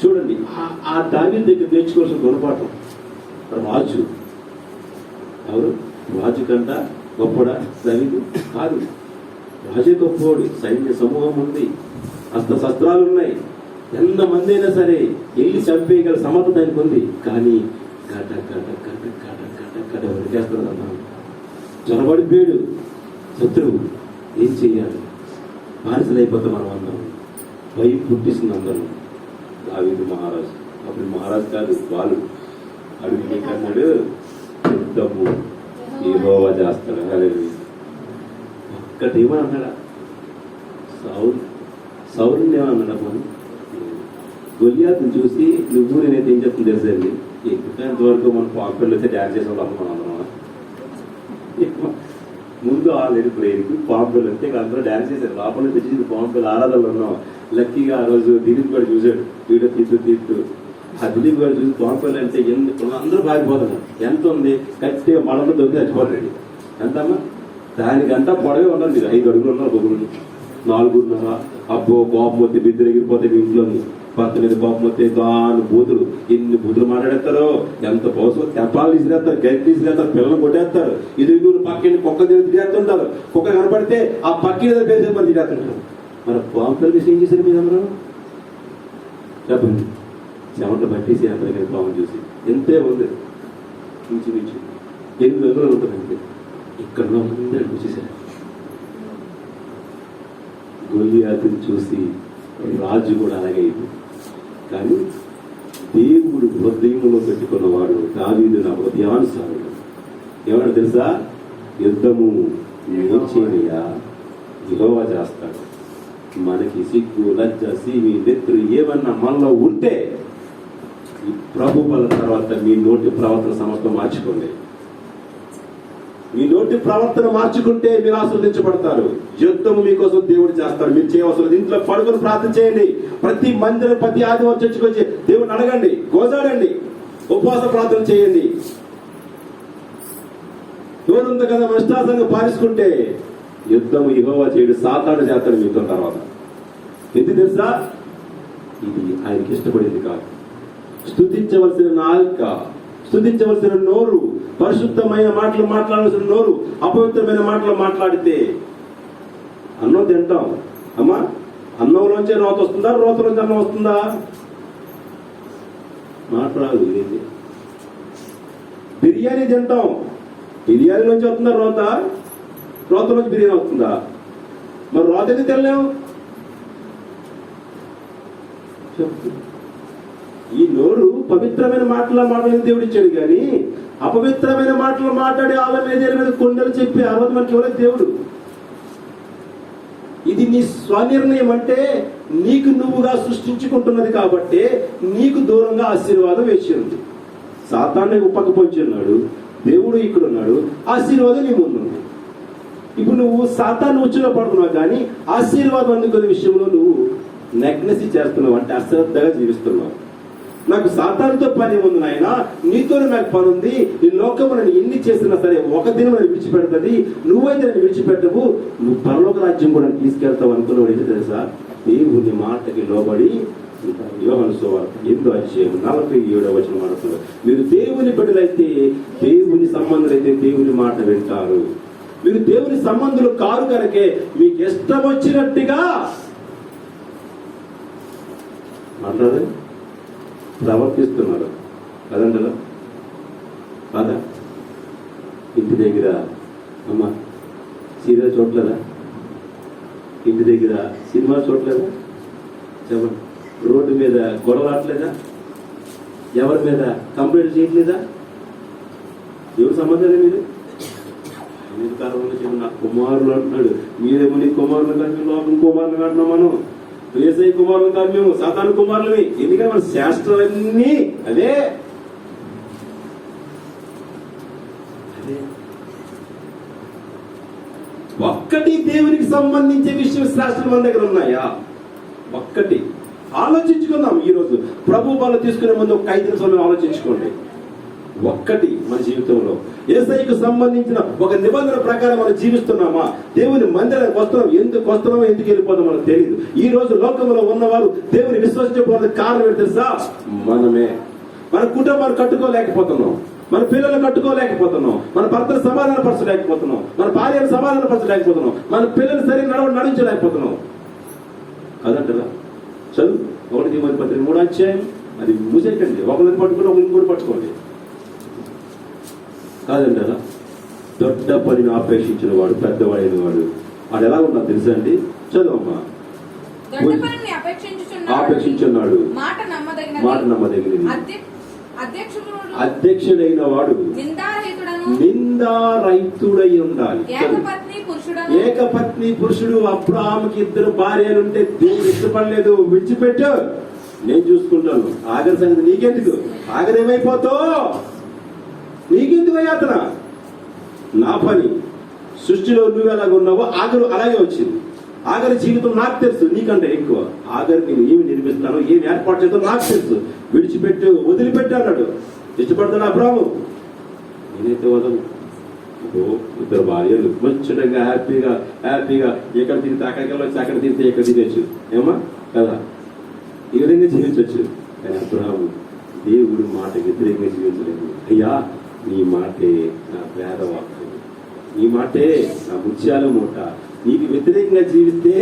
చూడండి, ఆ దావీదు దగ్గర నేర్చుకోవాల్సిన గుణపాఠం. రాజు ఎవరు? రాజు కంట గొప్పడా దావీదు? కాదు. రాజే గొప్పవాడు. సైన్య సమూహం ఉంది, శస్త్రాలు ఉన్నాయి, ఎంతమంది అయినా సరే వెళ్ళి చంపేయగల సమర్థత ఆయనకు ఉంది. కానీ గట గట గట గట గట గట వదిలేస్తున్నాడు అన్నాడు. జ్వరబడిపోయాడు శత్రువు. ఏం చెయ్యాలి? బానిసలైపోతే మనం అందరం. భయం పుట్టిస్తుంది అందరం. దావీదు మహారాజు. అప్పుడు మహారాజు కాదు, వాళ్ళు అడుగు కన్నాడు. యుద్ధము యెహోవా చేస్తాడు. ఒక్కటేమని అన్నాడా? సౌలుని ఏమన్నాడు? గొలియాతుని చూసి నువ్వు నేనైతే ఏం చెప్తుంది తెలిసండి, ఎక్కువ వరకు మన పాంపిళ్ళు అయితే డ్యాన్స్ చేసేవాళ్ళు అనుకున్నాం అందరం. ముందు ఆల్రెడీ ప్లేయర్కి పాంపిళ్ళు వస్తే అందరూ డ్యాన్స్ చేశారు. లోపల నుంచి వచ్చి పాంపిల్ ఆరాధనలో ఉన్నాం. లక్కీగా ఆ రోజు దిలీప్ గారు చూశాడు. వీడియో తీస్తూ ఆ దిలీప్ గారు చూసి పాంపిల్ అంటే ఎందుకు అందరూ బాగిపోతున్నారు. ఎంత ఉంది? కట్టిగా మళ్ళీ దొరికి చచ్చిపోతాడు. ఎంతమ్మా? దానికంతా పొడవే ఉన్నారు. మీరు 5 అడుగులు ఉన్నారు, 4 ఉన్నారా? అబ్బో కోపం వస్తే బిద్దరు ఎగిరిపోతే మీ ఇంట్లోని భర్త మీద కోపం వస్తే దాని బూతులు, ఎన్ని బూతులు మాట్లాడేస్తారో, ఎంత కోసం తెప్పాలు తీసిరేస్తారు, గట్టి తీసిరేస్తారు, పిల్లలు కొట్టేస్తారు. ఇది పక్కన కుక్క తిరిగేస్తుంటారు. కుక్క కనపడితే ఆ పక్కన పేరు మంది తిరిగేస్తుంటారు. మరి పాంపుల తీసి ఏం చేశారు మీరు అందరూ? చెప్పండి. చెమట పట్టేసి అందరికీ పాము చూసి ఎంతే ఉంది, ఇంచుమించు 8 రోజులు ఉంటుందంటే ఇక్కడ అందరికి వచ్చేసారు. గొలియాతుని చూసి రాజు కూడా అలాగే అయింది. కానీ దేవుడు హృదయంలో పెట్టుకున్నవాడు దావీదు నా హృదయానుసారుడు. ఏమన్నా తెలుసా? యుద్ధము ఏం చేయనయ్యా, యెహోవా చేస్తాడు. మనకి సిగ్గు, లజ్జ, సీమి, నెత్తురు ఏమన్నా మనలో ఉంటే ఈ ప్రభు బల తర్వాత మీ నోటి ప్రవర్తన సమస్తం మార్చుకోండి. మీ నోటి ప్రవర్తన మార్చుకుంటే మీరు ఆస్వాదించబడతారు. యుద్ధము మీకోసం దేవుడు చేస్తాడు. మీరు చేయవలసిన ఇంట్లో పడుకొని ప్రార్థన చేయండి. ప్రతి మందిరం, ప్రతి ఆదివారం చర్చకు వచ్చి దేవుడిని అడగండి, గోజాడండి, ఉపవాస ప్రార్థన చేయండి. తోడుంది కదా నష్టాసంగా పారించుకుంటే యుద్ధము యెహోవా చేయడు, సాతాను చేస్తాడు మీతో. తర్వాత ఎందుకు తెలుసా? ఇది ఆయనకి ఇష్టపడింది కాదు. స్తుతించవలసిన నాలుక, స్తుతించవలసిన నోరు, పరిశుద్ధమైన మాటలు మాట్లాడవలసిన నోరు అపవిత్రమైన మాటలు మాట్లాడితే అన్నం తింటాం. అమ్మా, అన్నంలోంచే రోత వస్తుందా? రోతలోంచి అన్నం వస్తుందా? మాట్లాడు. బిర్యానీ తింటాం. బిర్యానీలోంచి వస్తుందా రోత? రోతలోంచి బిర్యానీ వస్తుందా? మరి రోత ఎందుకు తినలేము? ఈ నోరు పవిత్రమైన మాటలు మాట్లాడిన దేవుడు ఇచ్చాడు. కానీ అపవిత్రమైన మాటలు మాట్లాడి ఆమె మీద కొండలు చెప్పి అరవది మనకి ఎవరైతే దేవుడు. ఇది నీ స్వనిర్ణయం. అంటే నీకు నువ్వుగా సృష్టించుకుంటున్నది కాబట్టి నీకు దూరంగా ఆశీర్వాదం వేసి ఉంది. సాతాన్ని పక్క పొంచి ఉన్నాడు, దేవుడు ఇక్కడ ఉన్నాడు, ఆశీర్వాదం నీ ముందు. ఇప్పుడు నువ్వు సాతాన్ని ఉచ్చులో పడుతున్నావు, కానీ ఆశీర్వాదం అందుకునే విషయంలో నువ్వు నెగ్నెసీ చేస్తున్నావు, అంటే అశ్రద్ధగా జీవిస్తున్నావు. నాకు సాతానుతో పని ఉంది నాయన, నీతోనే నాకు పని ఉంది. ఈ లోకము నన్ను ఎన్ని చేసినా సరే ఒక దినం నన్ను విడిచిపెడుతుంది, నువ్వైతే నన్ను విడిచిపెట్టవు, నువ్వు పరలోక రాజ్యం కూడా తీసుకెళ్తావు అనుకున్నావు. ఏంటి తెలుసా? దేవుని మాటకి లోబడి. యోహాను సువార్త 8:47 మాట్లాడుతున్నారు. మీరు దేవుని బిడ్డలైతే, దేవుని సంబంధులైతే దేవుని మాట వింటారు. మీరు దేవుని సంబంధులు కారు కనుకే మీకు ఇష్టం వచ్చినట్టుగా మాట్లాడే ప్రవర్తిస్తున్నారు కదంటారా కాదా? ఇంటి దగ్గర అమ్మ సీరియల్ చూడలేదా? ఇంటి దగ్గర సినిమా చూడలేదా? చెప్పండి. రోడ్డు మీద గొడవ ఆడలేదా? ఎవరి మీద కంప్లైంట్ చేయట్లేదా? ఎవరు సంబంధాలే మీరు? అన్ని కాలంలో చెప్పిన కుమారులు అంటున్నాడు. మీరేమో నీ కుమారులు కానీ లోకం కుమారులు అంటున్నాం. మనం ఏసై కుమారులు కాదు, మేము సాతాను కుమారులవి. ఎందుకంటే మన శాస్త్రాలన్నీ అదే అదే ఒక్కటి దేవునికి సంబంధించే విషయం శాస్త్రం మన దగ్గర ఉన్నాయా? ఒక్కటి ఆలోచించుకుందాం. ఈ రోజు ప్రభు వాళ్ళు తీసుకునే ముందు ఒక 5 నిమిషాలు ఆలోచించుకోండి. ఒక్కటి మన జీవితంలో యేసయ్యకు సంబంధించిన ఒక నిబంధన ప్రకారం మనం జీవిస్తున్నామా? దేవుని మందిరానికి వస్తున్నాం, ఎందుకు వస్తున్నామో ఎందుకు వెళ్ళిపోతాం మనకు తెలియదు. ఈ రోజు లోకంలో ఉన్నవారు దేవుని విశ్వసించకపోవడానికి కారణం ఏంటి తెలుసా? మనమే. మన కుటుంబాన్ని కట్టుకోలేకపోతున్నాం, మన పిల్లలు కట్టుకోలేకపోతున్నాం, మన భర్తను సమాధాన పరచలేకపోతున్నాం, మన భార్యను సమాధాన పరచలేకపోతున్నాం, మన పిల్లలు సరిగ్గా నడించలేకపోతున్నాం. అదంటారా? చదువు 1 తిమోతి పత్రిక 3వ అధ్యాయం అది మూసేకండి. ఒకరిని పట్టుకుని ఒకరిని ఇంకోటి పట్టుకోండి. కాదంటారా? దొడ్డ పనిని ఆపేక్షించిన వాడు పెద్దవాడైన వాడు వాడు ఎలా ఉన్నాడు తెలుసా అండి? చదువమ్మా. ఆపేక్షించున్నాడు, మాట నమ్మదగినది, అధ్యక్షుడైన వాడు నిందారహితుడై ఉండాలి. ఏకపత్ని పురుషుడు. అబ్రాహాముకి 2 భార్యలుంటే దేవుడు ఇష్టపడలేదు, విడిచిపెట్టు, నేను చూసుకుంటాను. ఆఖరి సంగతి నీకెందుకు? ఆఖరి ఏమైపోతావు? నీకెందుకు యాతన? నా పని. సృష్టిలో నువ్వు ఎలాగ ఉన్నావో ఆఖరు అలాగే వచ్చింది. ఆఖరి జీవితం నాకు తెలుసు, నీకంటే ఎక్కువ. ఆఖరికి నేను ఏమి నిర్మిస్తానో, ఏమి ఏర్పాటు చేస్తానో నాకు తెలుసు. విడిచిపెట్టు, వదిలిపెట్టు అన్నాడు. ఇష్టపడతాడు అబ్రాహాము. నేనైతే వదను. 2 భార్యలు ముచ్చటంగా హ్యాపీగా ఎక్కడ తిరిగితే అక్కడికి వెళ్ళొచ్చు, అక్కడ తిరిగితే ఎక్కడ తిరగచ్చు. ఏమా కదా? ఈ విధంగా జీవించవచ్చు. కానీ అబ్రాహాము దేవుడు మాట వ్యతిరేకంగా జీవించలేదు. అయ్యా, నీ మాటే నా పేదవాక్యం, నీ మాటే నా ముత్యాల మూట. నీకు వ్యతిరేకంగా జీవిస్తే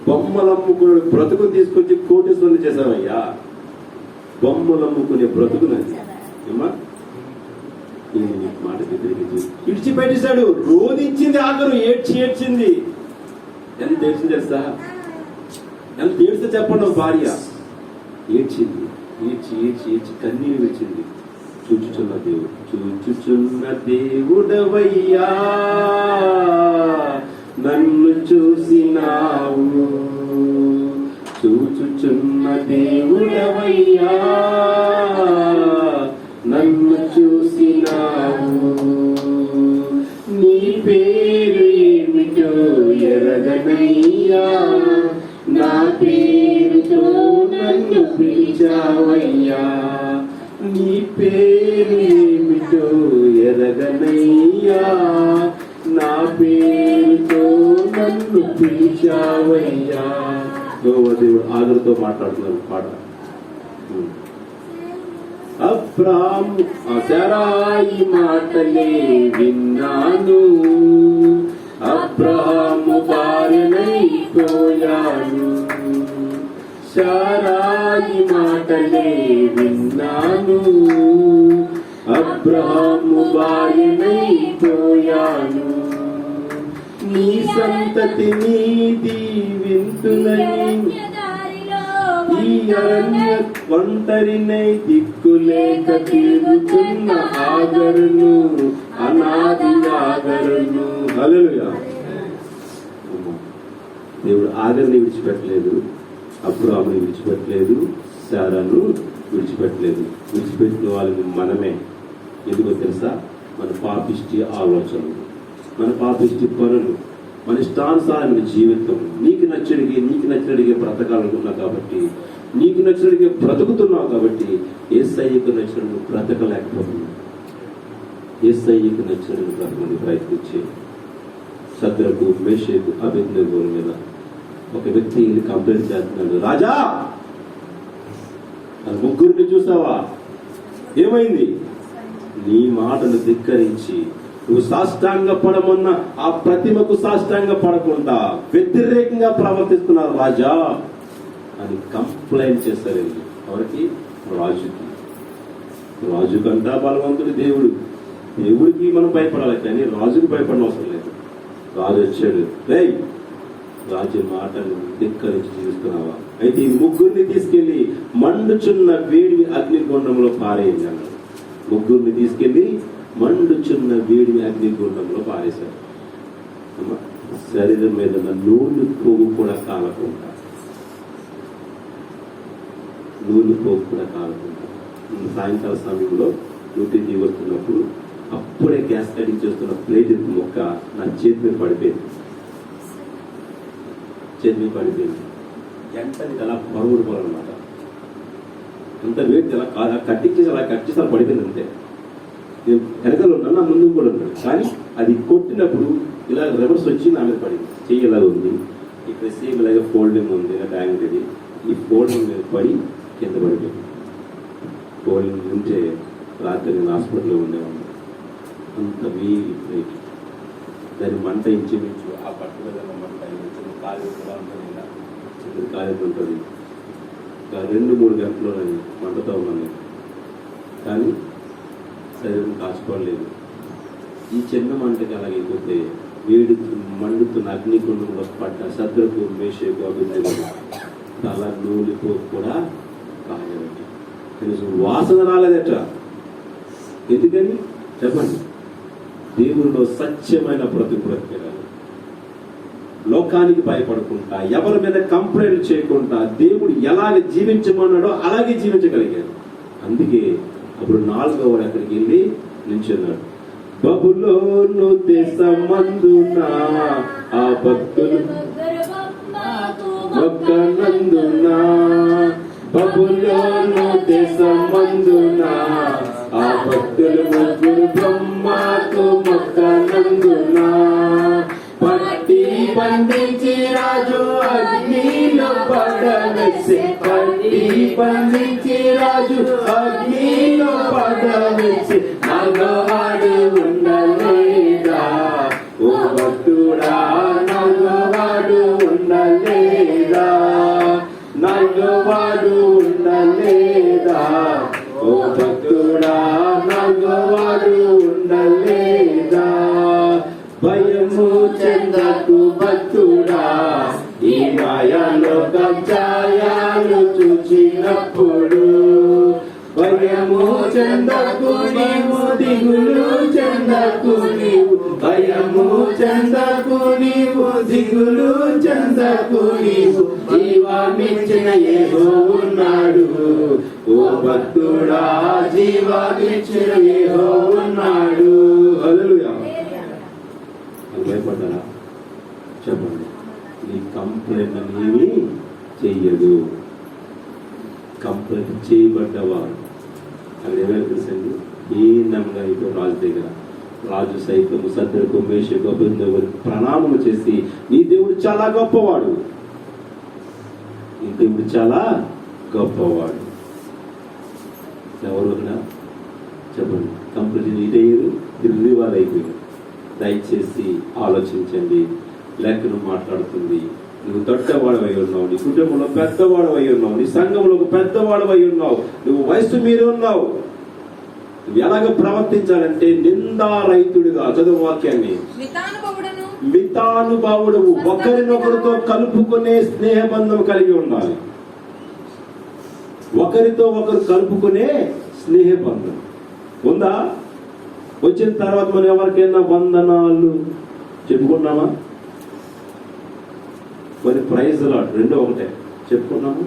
బొమ్మలమ్ముకునే బ్రతుకుని తీసుకొచ్చి కోటేశ్వరులు చేశావయ్యా. బొమ్మలమ్ముకునే బ్రతుకునది. ఏమా నేను నీ మాట వ్యతిరేకించి విడిచిపెట్టేశాడు. రోధించింది, ఆఖరు ఏడ్చింది. ఎంత ఏడ్చింది తెలుసా? ఎంత ఏడ్స్తే చెప్పండి. భార్య ఏడ్చింది, ఏడ్చి కన్నీరు వచ్చింది. చూచుచున్న దేవుడవయ్యా, నన్ను చూసినావు. చూచుచున్న దేవుడవయ్యా, నన్ను చూసినావు. నీ పేరు ఏమిటో ఎరగనయ్యా, నా పేరుతో నన్ను పిలిచావయ్యా. నీ పేరు ఏమిటో ఎరగనయ్యా, నా పేరుతో నన్ను పిలిచావయ్యా. దేవుడు ఆదరుతో మాట్లాడుతున్నారు పాట. అబ్రాహాము శారాయి మాటలే విన్నాను, అబ్రాహాము భార్యనైపోయాను. శారాయి మాటలే విన్నాను, అబ్రాహాము భార్యనైపోయాను. నీ సంతతిని దీవింతులని ఈ అరణ్య ఒంటరినై దిక్కులేక తిరుగుతున్న ఆగరును, అనాది ఆగరును. హల్లెలూయా. దేవుడు ఆగర్ని విడిచిపెట్టలేదు, అబ్రాహాముని విడిచిపెట్టలేదు, శారాను విడిచిపెట్టలేదు. విడిచిపెట్టిన వాళ్ళని మనమే. ఎందుకో తెలుసా? మన పాపిష్టి ఆలోచనలు, మన పాపిష్టి పనులు, మన ఇష్టానుసారమైన జీవితం. నీకు నచ్చడిగే బ్రతకాలనుకున్నావు కాబట్టి, నీకు నచ్చడిగే బ్రతుకుతున్నావు కాబట్టి యేసయ్యకు నచ్చినట్టు బ్రతకలేకపోతున్నావు. యేసయ్యకు నచ్చినట్టు బ్రతకడానికి ప్రయత్నించే శద్రకు, మేషకు, అబేద్నెగో మీద ఒక వ్యక్తి కంప్లైంట్ చేస్తున్నాడు. రాజా, ఆ 3 చూసావా? ఏమైంది? నీ మాటను ధిక్కరించి నువ్వు సాష్టాంగ పడమన్న ఆ ప్రతిమకు సాష్టాంగ పడకుండా వ్యతిరేకంగా ప్రవర్తిస్తున్నారు రాజా. అని కంప్లైంట్ చేస్తారు వీళ్ళు. ఎవరికి? రాజుకి. రాజుకంతా బలవంతుడు దేవుడు. దేవుడికి మనం భయపడాలి కానీ రాజుకి భయపడడం అవసరం లేదు. రాజు వచ్చాడు, రేయ్ రాజు మాటలు ధిక్కరించి జీవిస్తున్నావా? అయితే ఈ ముగ్గురిని తీసుకెళ్లి మండుచున్న వేడిమి అగ్నిగుండంలో పారేయండి అన్నాడు. ముగ్గురిని తీసుకెళ్లి మండుచున్న వేడిమి అగ్నిగుండంలో పారేశారు. శరీరం మీద నూనె పోగు కూడా కాలకుండా, నూనె పోగు కూడా కాలకుండా. సాయంకాల సమయంలో డ్యూటీకి వస్తున్నప్పుడు అప్పుడే గ్యాస్ కటింగ్ చేస్తున్న ప్లేట్ మొక్క నా చేతి మీద పడిపోయింది. చేతి మీద పడిపోయింది. వెంటనే అలా పరుగుడు పోవాలన్నమాట. అంత వేడి అలా కట్టించేసి అలా పడిపోయింది అంతే. నేను వెనకాల ఉన్నాను, నా ముందు కూడా ఉన్నాడు. కానీ అది కొట్టినప్పుడు ఇలా రివర్స్ వచ్చి నా మీద పడింది. చెయ్యి ఇలా ఉంది, ఇక్కడ సేమ్ ఇలాగే ఫోల్డింగ్ ఉంది, ట్యాంక్ ఇది. ఈ ఫోల్డింగ్ మీద పడి కింద పడిపోయింది. ఫోల్డింగ్ ఉంటే రాత్రి నేను హాస్పిటల్లో ఉండేవాడిని. అంత వేడి దాని మంట ఇంచుమించు ఆ పట్టు మీద మంట ఇంచు కాలు కూడా ఉంటుంది, ఇలా చిన్న కాలేజ్ ఉంటుంది. 2-3 గంటలు నేను మంటతో ఉన్నాను. కానీ శరీరం కాచుకోలేదు. ఈ చిన్న మంటకి అలాగైపోతే వేడి మండుతున్న అగ్నిగుండంలో పడ్డ శద్రకు, మేషకు, అభిజ్ఞలు తల నూలితో కూడా కాయబట్టి కనీసం వాసన రాలేదట. ఎందుకని చెప్పండి? దేవునిలో సత్యమైన బ్రతికిరాలి. లోకానికి భయపడకుండా, ఎవరి మీద కంప్లైంట్ చేయకుండా దేవుడు ఎలాగ జీవించమన్నాడో అలాగే జీవించగలిగాడు. అందుకే అప్పుడు 4వ వాడు అక్కడికి వెళ్ళి నిల్చున్నాడు. బబులోను దేశమందున ఆ భక్తులు మొక్కనందున, బబులోను దేశమందున ఆ భక్తులు ముగ్గురు బ్రహ్మకు మొక్కనందున, పట్టి బంధించి రాజు అగ్నిలో పడవేసి, పట్టి బంధించి రాజు అగ్నిలో పడవేసి, నగవాడు ఉండలేదా ఓ భక్తుడా, నగవాడు ఉండలేదా, నగవాడు ఉండలేదా ఓ భక్తుడా, నగవాడు ఉండలేదా. భయము చెందకు భక్తుడా, ఈ మాయాలోక ఛాయలు చూచినప్పుడు. భయము చెందకు నీవు, దిగులు చెందకు నీవు, భయము చెందకు నీవు, దిగులు చెందకు నీవు. జీవాన్నిచ్చిన యెహోవా ఉన్నాడు ఓ భక్తుడా, జీవాన్నిచ్చిన యెహోవా ఉన్నాడు. హల్లెలూయా. భయపడ్డారా? చెప్పండి. నీ కంప్లైంట్ అనేవి చెయ్యదు. కంప్లైంట్ చేయబడ్డవాడు అక్కడ ఏమైనా తెలుసండి, హీనంగా అయిపో రాజు దగ్గర. రాజు సైతం శద్రకు, మేషకు, అబేద్నెగోను ప్రణామం చేసి, నీ దేవుడు చాలా గొప్పవాడు, నీ దేవుడు చాలా గొప్పవాడు. ఎవరు చెప్పండి? కంప్లైంట్ ఇదయ్యారు, తిరిగి వారు అయిపోయారు. దయచేసి ఆలోచించండి. లేఖనం మాట్లాడుతుంది, నువ్వు దొడ్డవాడవై ఉన్నావు, నీ కుటుంబంలో పెద్దవాడవై ఉన్నావు, నీ సంఘంలో ఒక పెద్దవాడవై ఉన్నావు, నువ్వు వయసు మీద ఉన్నావు. నువ్వు ఎలాగ ప్రవర్తించాలంటే నిందారహితుడిగా. చదువు వాక్యాన్ని. మితానుభావుడవు, ఒకరినొకరితో కలుపుకునే స్నేహబంధం కలిగి ఉండాలి. ఒకరితో ఒకరు కలుపుకునే స్నేహబంధం ఉందా? వచ్చిన తర్వాత మనం ఎవరికైనా వందనాలు చెప్పుకున్నామా? మరి ప్రైజ్ లాట్ రెండో ఒకటే చెప్పుకున్నాము.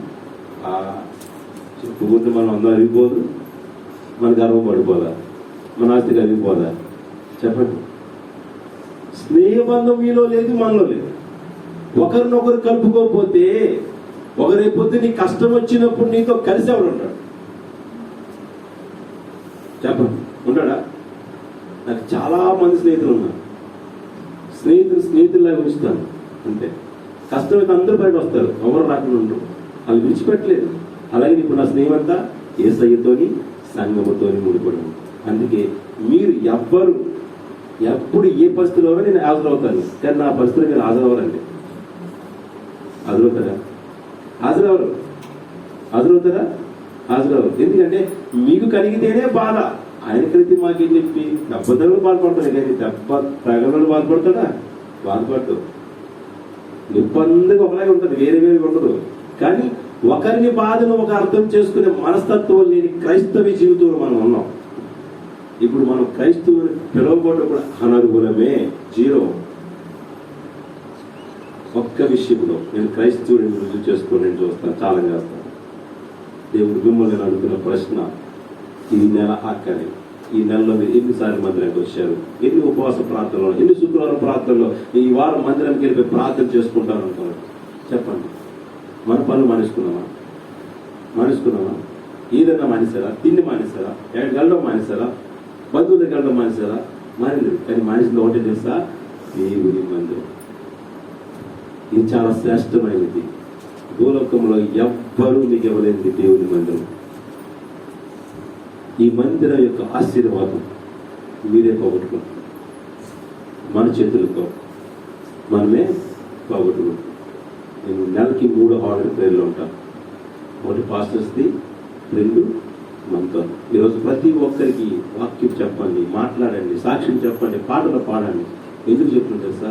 చెప్పుకుంటే మనం అందరూ అరిగిపోదు, మన గర్వం పడిపోదా, మన ఆస్తికి అరిగిపోదా? చెప్పండి. స్నేహబంధం మీలో లేదు, మనలో లేదు. ఒకరినొకరు కలుపుకోకపోతే ఒకరైపోతే నీ కష్టం వచ్చినప్పుడు నీతో కలిసి ఎవడు ఉంటాడు? చెప్పండి, ఉంటాడా? నాకు చాలా మంది స్నేహితులు ఉన్నారు. స్నేహితుల్లాగా ఉంచుతాను అంతే. కష్టమైతే అందరూ బయట వస్తారు, ఎవరు రాకుండా ఉండరు. వాళ్ళు విడిచిపెట్టలేదు. అలాగే ఇప్పుడు నా స్నేహం అంతా యేసయ్యతోని, సంఘముతోని ముడిపడి. అందుకే మీరు ఎప్పుడు ఏ పరిస్థితిలోనే నేను హాజరవుతాను, కానీ నా పరిస్థితిలో మీరు హాజరవ్వరండి. హాజరవుతారా? హాజరవరు. హాజరవుతారా? హాజరవరు. ఎందుకంటే మీకు కలిగితేనే బాధ. ఆయన కలిగితే మాకేం చెప్పి దెబ్బతలు బాధపడతాడు కానీ దెబ్బ తగలను బాధపడతాడా? బాధపడ్డు. నిప్పందుకు ఒకలాగే ఉంటుంది, వేరే వేరే ఉండదు. కానీ ఒకరిని బాధను ఒక అర్థం చేసుకునే మనస్తత్వం లేని క్రైస్తవ జీవితంలో మనం ఉన్నాం. ఇప్పుడు మనం క్రైస్తవుని పిలవబడ్డం కూడా అనర్హులమే, జీరో. ఒక్క విషయంలో నేను క్రైస్తవుడిని రుజువు చేసుకొని నేను చూస్తాను, చాలా చేస్తాను. దేవుడు మిమ్మల్ని అడుగుతున్న ప్రశ్న, ఈ నెల ఆఖరి, ఈ నెలలో మీరు ఎన్నిసార్లు మందిరానికి వచ్చారు? ఎన్ని ఉపవాస ప్రార్థనలో, ఎన్ని శుక్రవారం ప్రార్థనలో, ఈ వారం మందిరానికి వెళ్ళిపోయి ప్రార్థన చేసుకుంటాను అనుకున్నాను. చెప్పండి. మన పనులు మానేసుకున్నామా? ఏదైనా మానేశారా? తిండి మానేశారా? ఎక్కడికి వెళ్ళడం మానేశారా? బంధువుల దగ్గర వెళ్ళడం మానేశారా? మానేలేదు. కానీ మానేసిన ఒకటి తెలుసా? దేవుని మందిరం. ఇది చాలా శ్రేష్టమైనది. భూలోకంలో ఎవ్వరూ మీకు ఇవ్వలేనిది దేవుని మందిరం. ఈ మందిరం యొక్క ఆశీర్వాదం మీరే పోగొట్టుకుంటాం. మన చేతులతో మనమే పోగొట్టుకుంటాం. నేను నెలకి 3 ఆర్డర్ ప్రేయర్లు ఉంటాను. ఒకటి పాస్టర్స్ది, 2 మనతో. ఈరోజు ప్రతి ఒక్కరికి వాక్యం చెప్పండి, మాట్లాడండి, సాక్ష్యం చెప్పండి, పాటలు పాడండి. ఎందుకు చెప్తున్నా తెలుసా?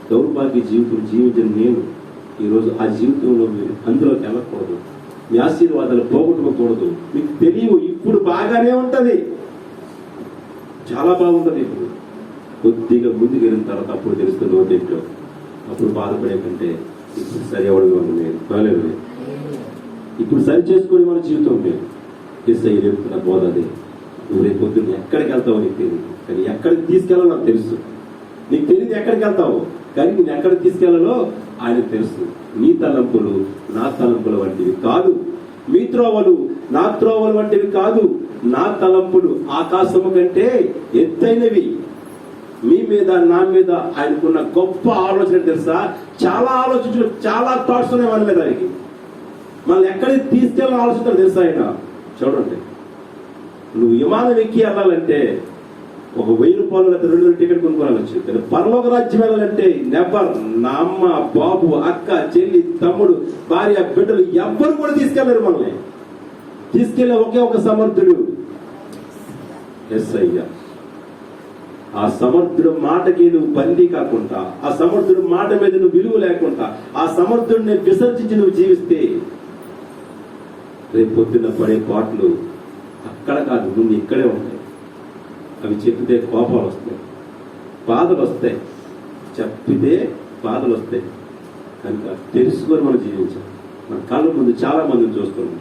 దౌర్భాగ్య జీవితం జీవించిన నేను ఈరోజు ఆ జీవితంలో మీరు అందులోకి వెళ్ళకూడదు. మీ ఆశీర్వాదాలు పోగొట్టుకోకూడదు. మీకు తెలియవు. ఇప్పుడు బాగానే ఉంటది, చాలా బాగుంటుంది. ఇప్పుడు కొద్దిగా ముందుకు వెళ్ళిన తర్వాత అప్పుడు తెలుస్తుంది ఏంటో. అప్పుడు బాధపడే కంటే ఇప్పుడు సరి అవ్వడం నేను కాలేదు. ఇప్పుడు సరి చేసుకుని మన జీవితం లేదు. ఎస్ఐ రేపుతున్న బోధ అదే. నువ్వు రేపు పొద్దున్న ఎక్కడికి వెళ్తావో నీకు తెలియదు, కానీ ఎక్కడికి తీసుకెళ్ళాలో నాకు తెలుసు. నీకు తెలియదు ఎక్కడికి వెళ్తావో, కానీ నేను ఎక్కడికి తీసుకెళ్లాలో ఆయనకు తెలుసు. నీ తలంపులు నా తలంపుల వంటివి కాదు, మీ త్రోవలు నా త్రోవలు వంటివి కాదు. నా తలంపులు ఆకాశము కంటే ఎత్తైనవి. మీ మీద నా మీద ఆయనకున్న గొప్ప ఆలోచన తెలుసా? చాలా ఆలోచించు, చాలా థాట్స్ ఉన్నాయి మన మీద. ఆయనకి మనల్ని ఎక్కడికి తీసుకెళ్ళాలని ఆలోచన తెలుసా? ఆయన చూడండి, నువ్వు విమానం ఎక్కి వెళ్ళాలంటే ఒక 1000 రూపాయలు లేదా 2000 టికెట్ కొనుక్కోవాలొచ్చు. కానీ పరలోక రాజ్యం వెళ్ళాలంటే నెవర్. నా అమ్మ, బాబు, అక్క, చెల్లి, తమ్ముడు, భార్య, బిడ్డలు ఎవ్వరు కూడా తీసుకెళ్లరు. మనల్ని తీసుకెళ్లే ఒకే ఒక సమర్థుడు, యేసయ్య. ఆ సమర్థుడు మాటకి నువ్వు బందీ కాకుండా, ఆ సమర్థుడు మాట మీద నువ్వు విలువ లేకుండా, ఆ సమర్థుడిని విసర్జించి నువ్వు జీవిస్తే రేపు పొద్దున్న పడే పాటలు అక్కడ కాదు, ముందు ఇక్కడే ఉంటాయి. అవి చెప్పితే కోపాలు వస్తాయి, బాధలు వస్తాయి. చెప్పితే బాధలు వస్తాయి. కనుక తెలుసుకొని మనం జీవించాలి. మన కళ్ళ ముందు చాలా మందిని చూస్తున్నాం.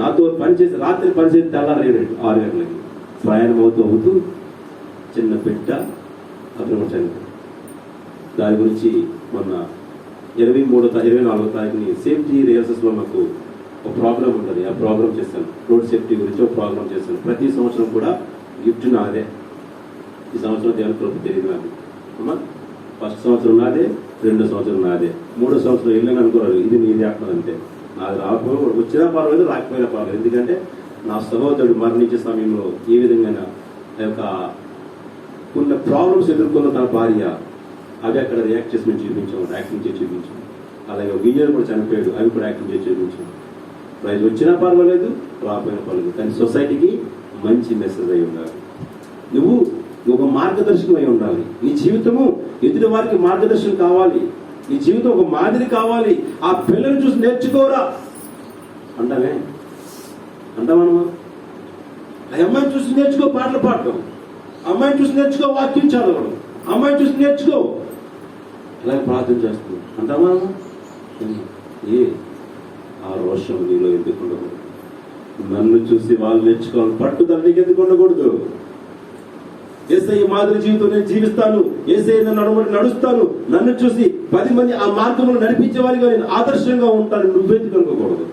నాతో పనిచేసి రాత్రి పనిచేసి తెల్లారేడు 6 గంటలకి ప్రయాణం అవుతూ చిన్న బిడ్డ అతను చనిపోయింది. దాని గురించి మొన్న 24వ తారీఖుని సేఫ్టీ రిహర్సల్స్లో మాకు ఒక ప్రోగ్రామ్ ఉంటుంది. ఆ ప్రోగ్రామ్ చేశాను. రోడ్ సేఫ్టీ గురించి ఒక ప్రోగ్రామ్ చేశాను. ప్రతి సంవత్సరం కూడా గిఫ్ట్ నాదే. ఈ సంవత్సరం దేవుని కృప తెలియదు నాకు. అమ్మా, ఫస్ట్ సంవత్సరం నాదే, 2వ సంవత్సరం నాదే, 3వ సంవత్సరం వెళ్ళని అనుకోరాదు. ఇది నీదే అంతే. నాకు రాకపోయి వచ్చినా పర్వాలేదు, రాకపోయినా పర్వాలేదు. ఎందుకంటే నా సహోదరుడు మరణించే సమయంలో ఏ విధంగా యొక్క కొన్ని ప్రాబ్లమ్స్ ఎదుర్కొన్న తన భార్య, అవి అక్కడ రియాక్ట్ చేసి మేము చూపించాము, యాక్టింగ్ చేసి చూపించాము. అలాగే ఒక ఇంజనీర్ కూడా చనిపోయాడు, అవి కూడా యాక్టింగ్ చేసి చూపించాము. ప్రైజ్ వచ్చినా పర్వాలేదు, రాకపోయినా పర్వాలేదు, కానీ సొసైటీకి మంచి మెసేజ్ అయి ఉండాలి. నువ్వు ఒక మార్గదర్శకం అయి ఉండాలి. నీ జీవితము ఎదుటి వారికి మార్గదర్శనం కావాలి. నీ జీవితం ఒక మాదిరి కావాలి. ఆ పిల్లలు చూసి నేర్చుకోరా అంటామే, అంటామనమా? ఆ అమ్మాయిని చూసి నేర్చుకో పాటలు పాడటం, అమ్మాయిని చూసి నేర్చుకో వాక్యం చదవడం, అమ్మాయిని చూసి నేర్చుకో అలాగే ప్రార్థన చేస్తుంది అంటామా? ఏ ఆ రోషం నీలో ఎందుకు ఉండకూడదు? నన్ను చూసి వాళ్ళు నేర్చుకోవాలి పట్టుదల నీకు ఎందుకు ఉండకూడదు? యేసయ్య మాదిరి జీవితం నేను జీవిస్తాను, యేసయ్య నడుస్తాను, నన్ను చూసి 10 మంది ఆ మార్గంలో నడిపించే వారిగా నేను ఆదర్శంగా ఉంటాను. నువ్వెందుకు అనుకోకూడదు?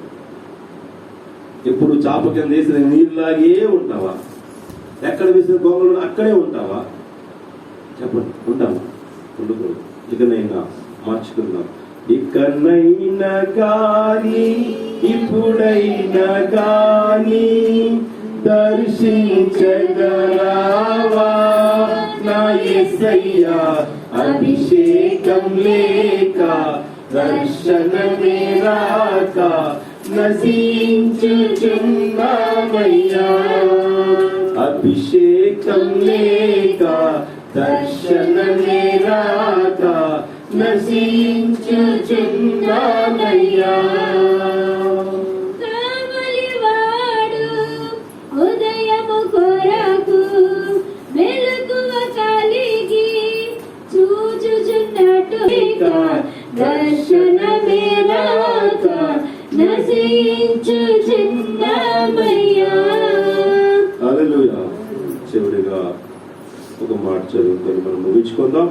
ఎప్పుడు చాప కింద వేసిన నీరులాగే ఉంటావా? ఎక్కడ వేసిన గొంగలు అక్కడే ఉంటావా? చెప్పండి, ఉంటావా? ఉండకూడదు. ఇకనైనా మార్చుకుందాం. ఇకనైనా గాని ఇప్పుడైనా గాని దర్శించగలవా నా యేసయ్యా? అభిషేకం లేక దర్శనమే రాక నశించుచున్నామయ్యా. అభిషేకం లేక దర్శనమే రాక నశించుచున్నామయ్యా. కావలివాడు ఉదయము కొరకు మెలకువ కలిగి చూచుచున్నట్టు దర్శనమే రాక నశించుచున్నామయ్యా. హల్లెలూయా. చివరిగా ఒక మాట చదువుకొని మనం ముగించుకుందాం.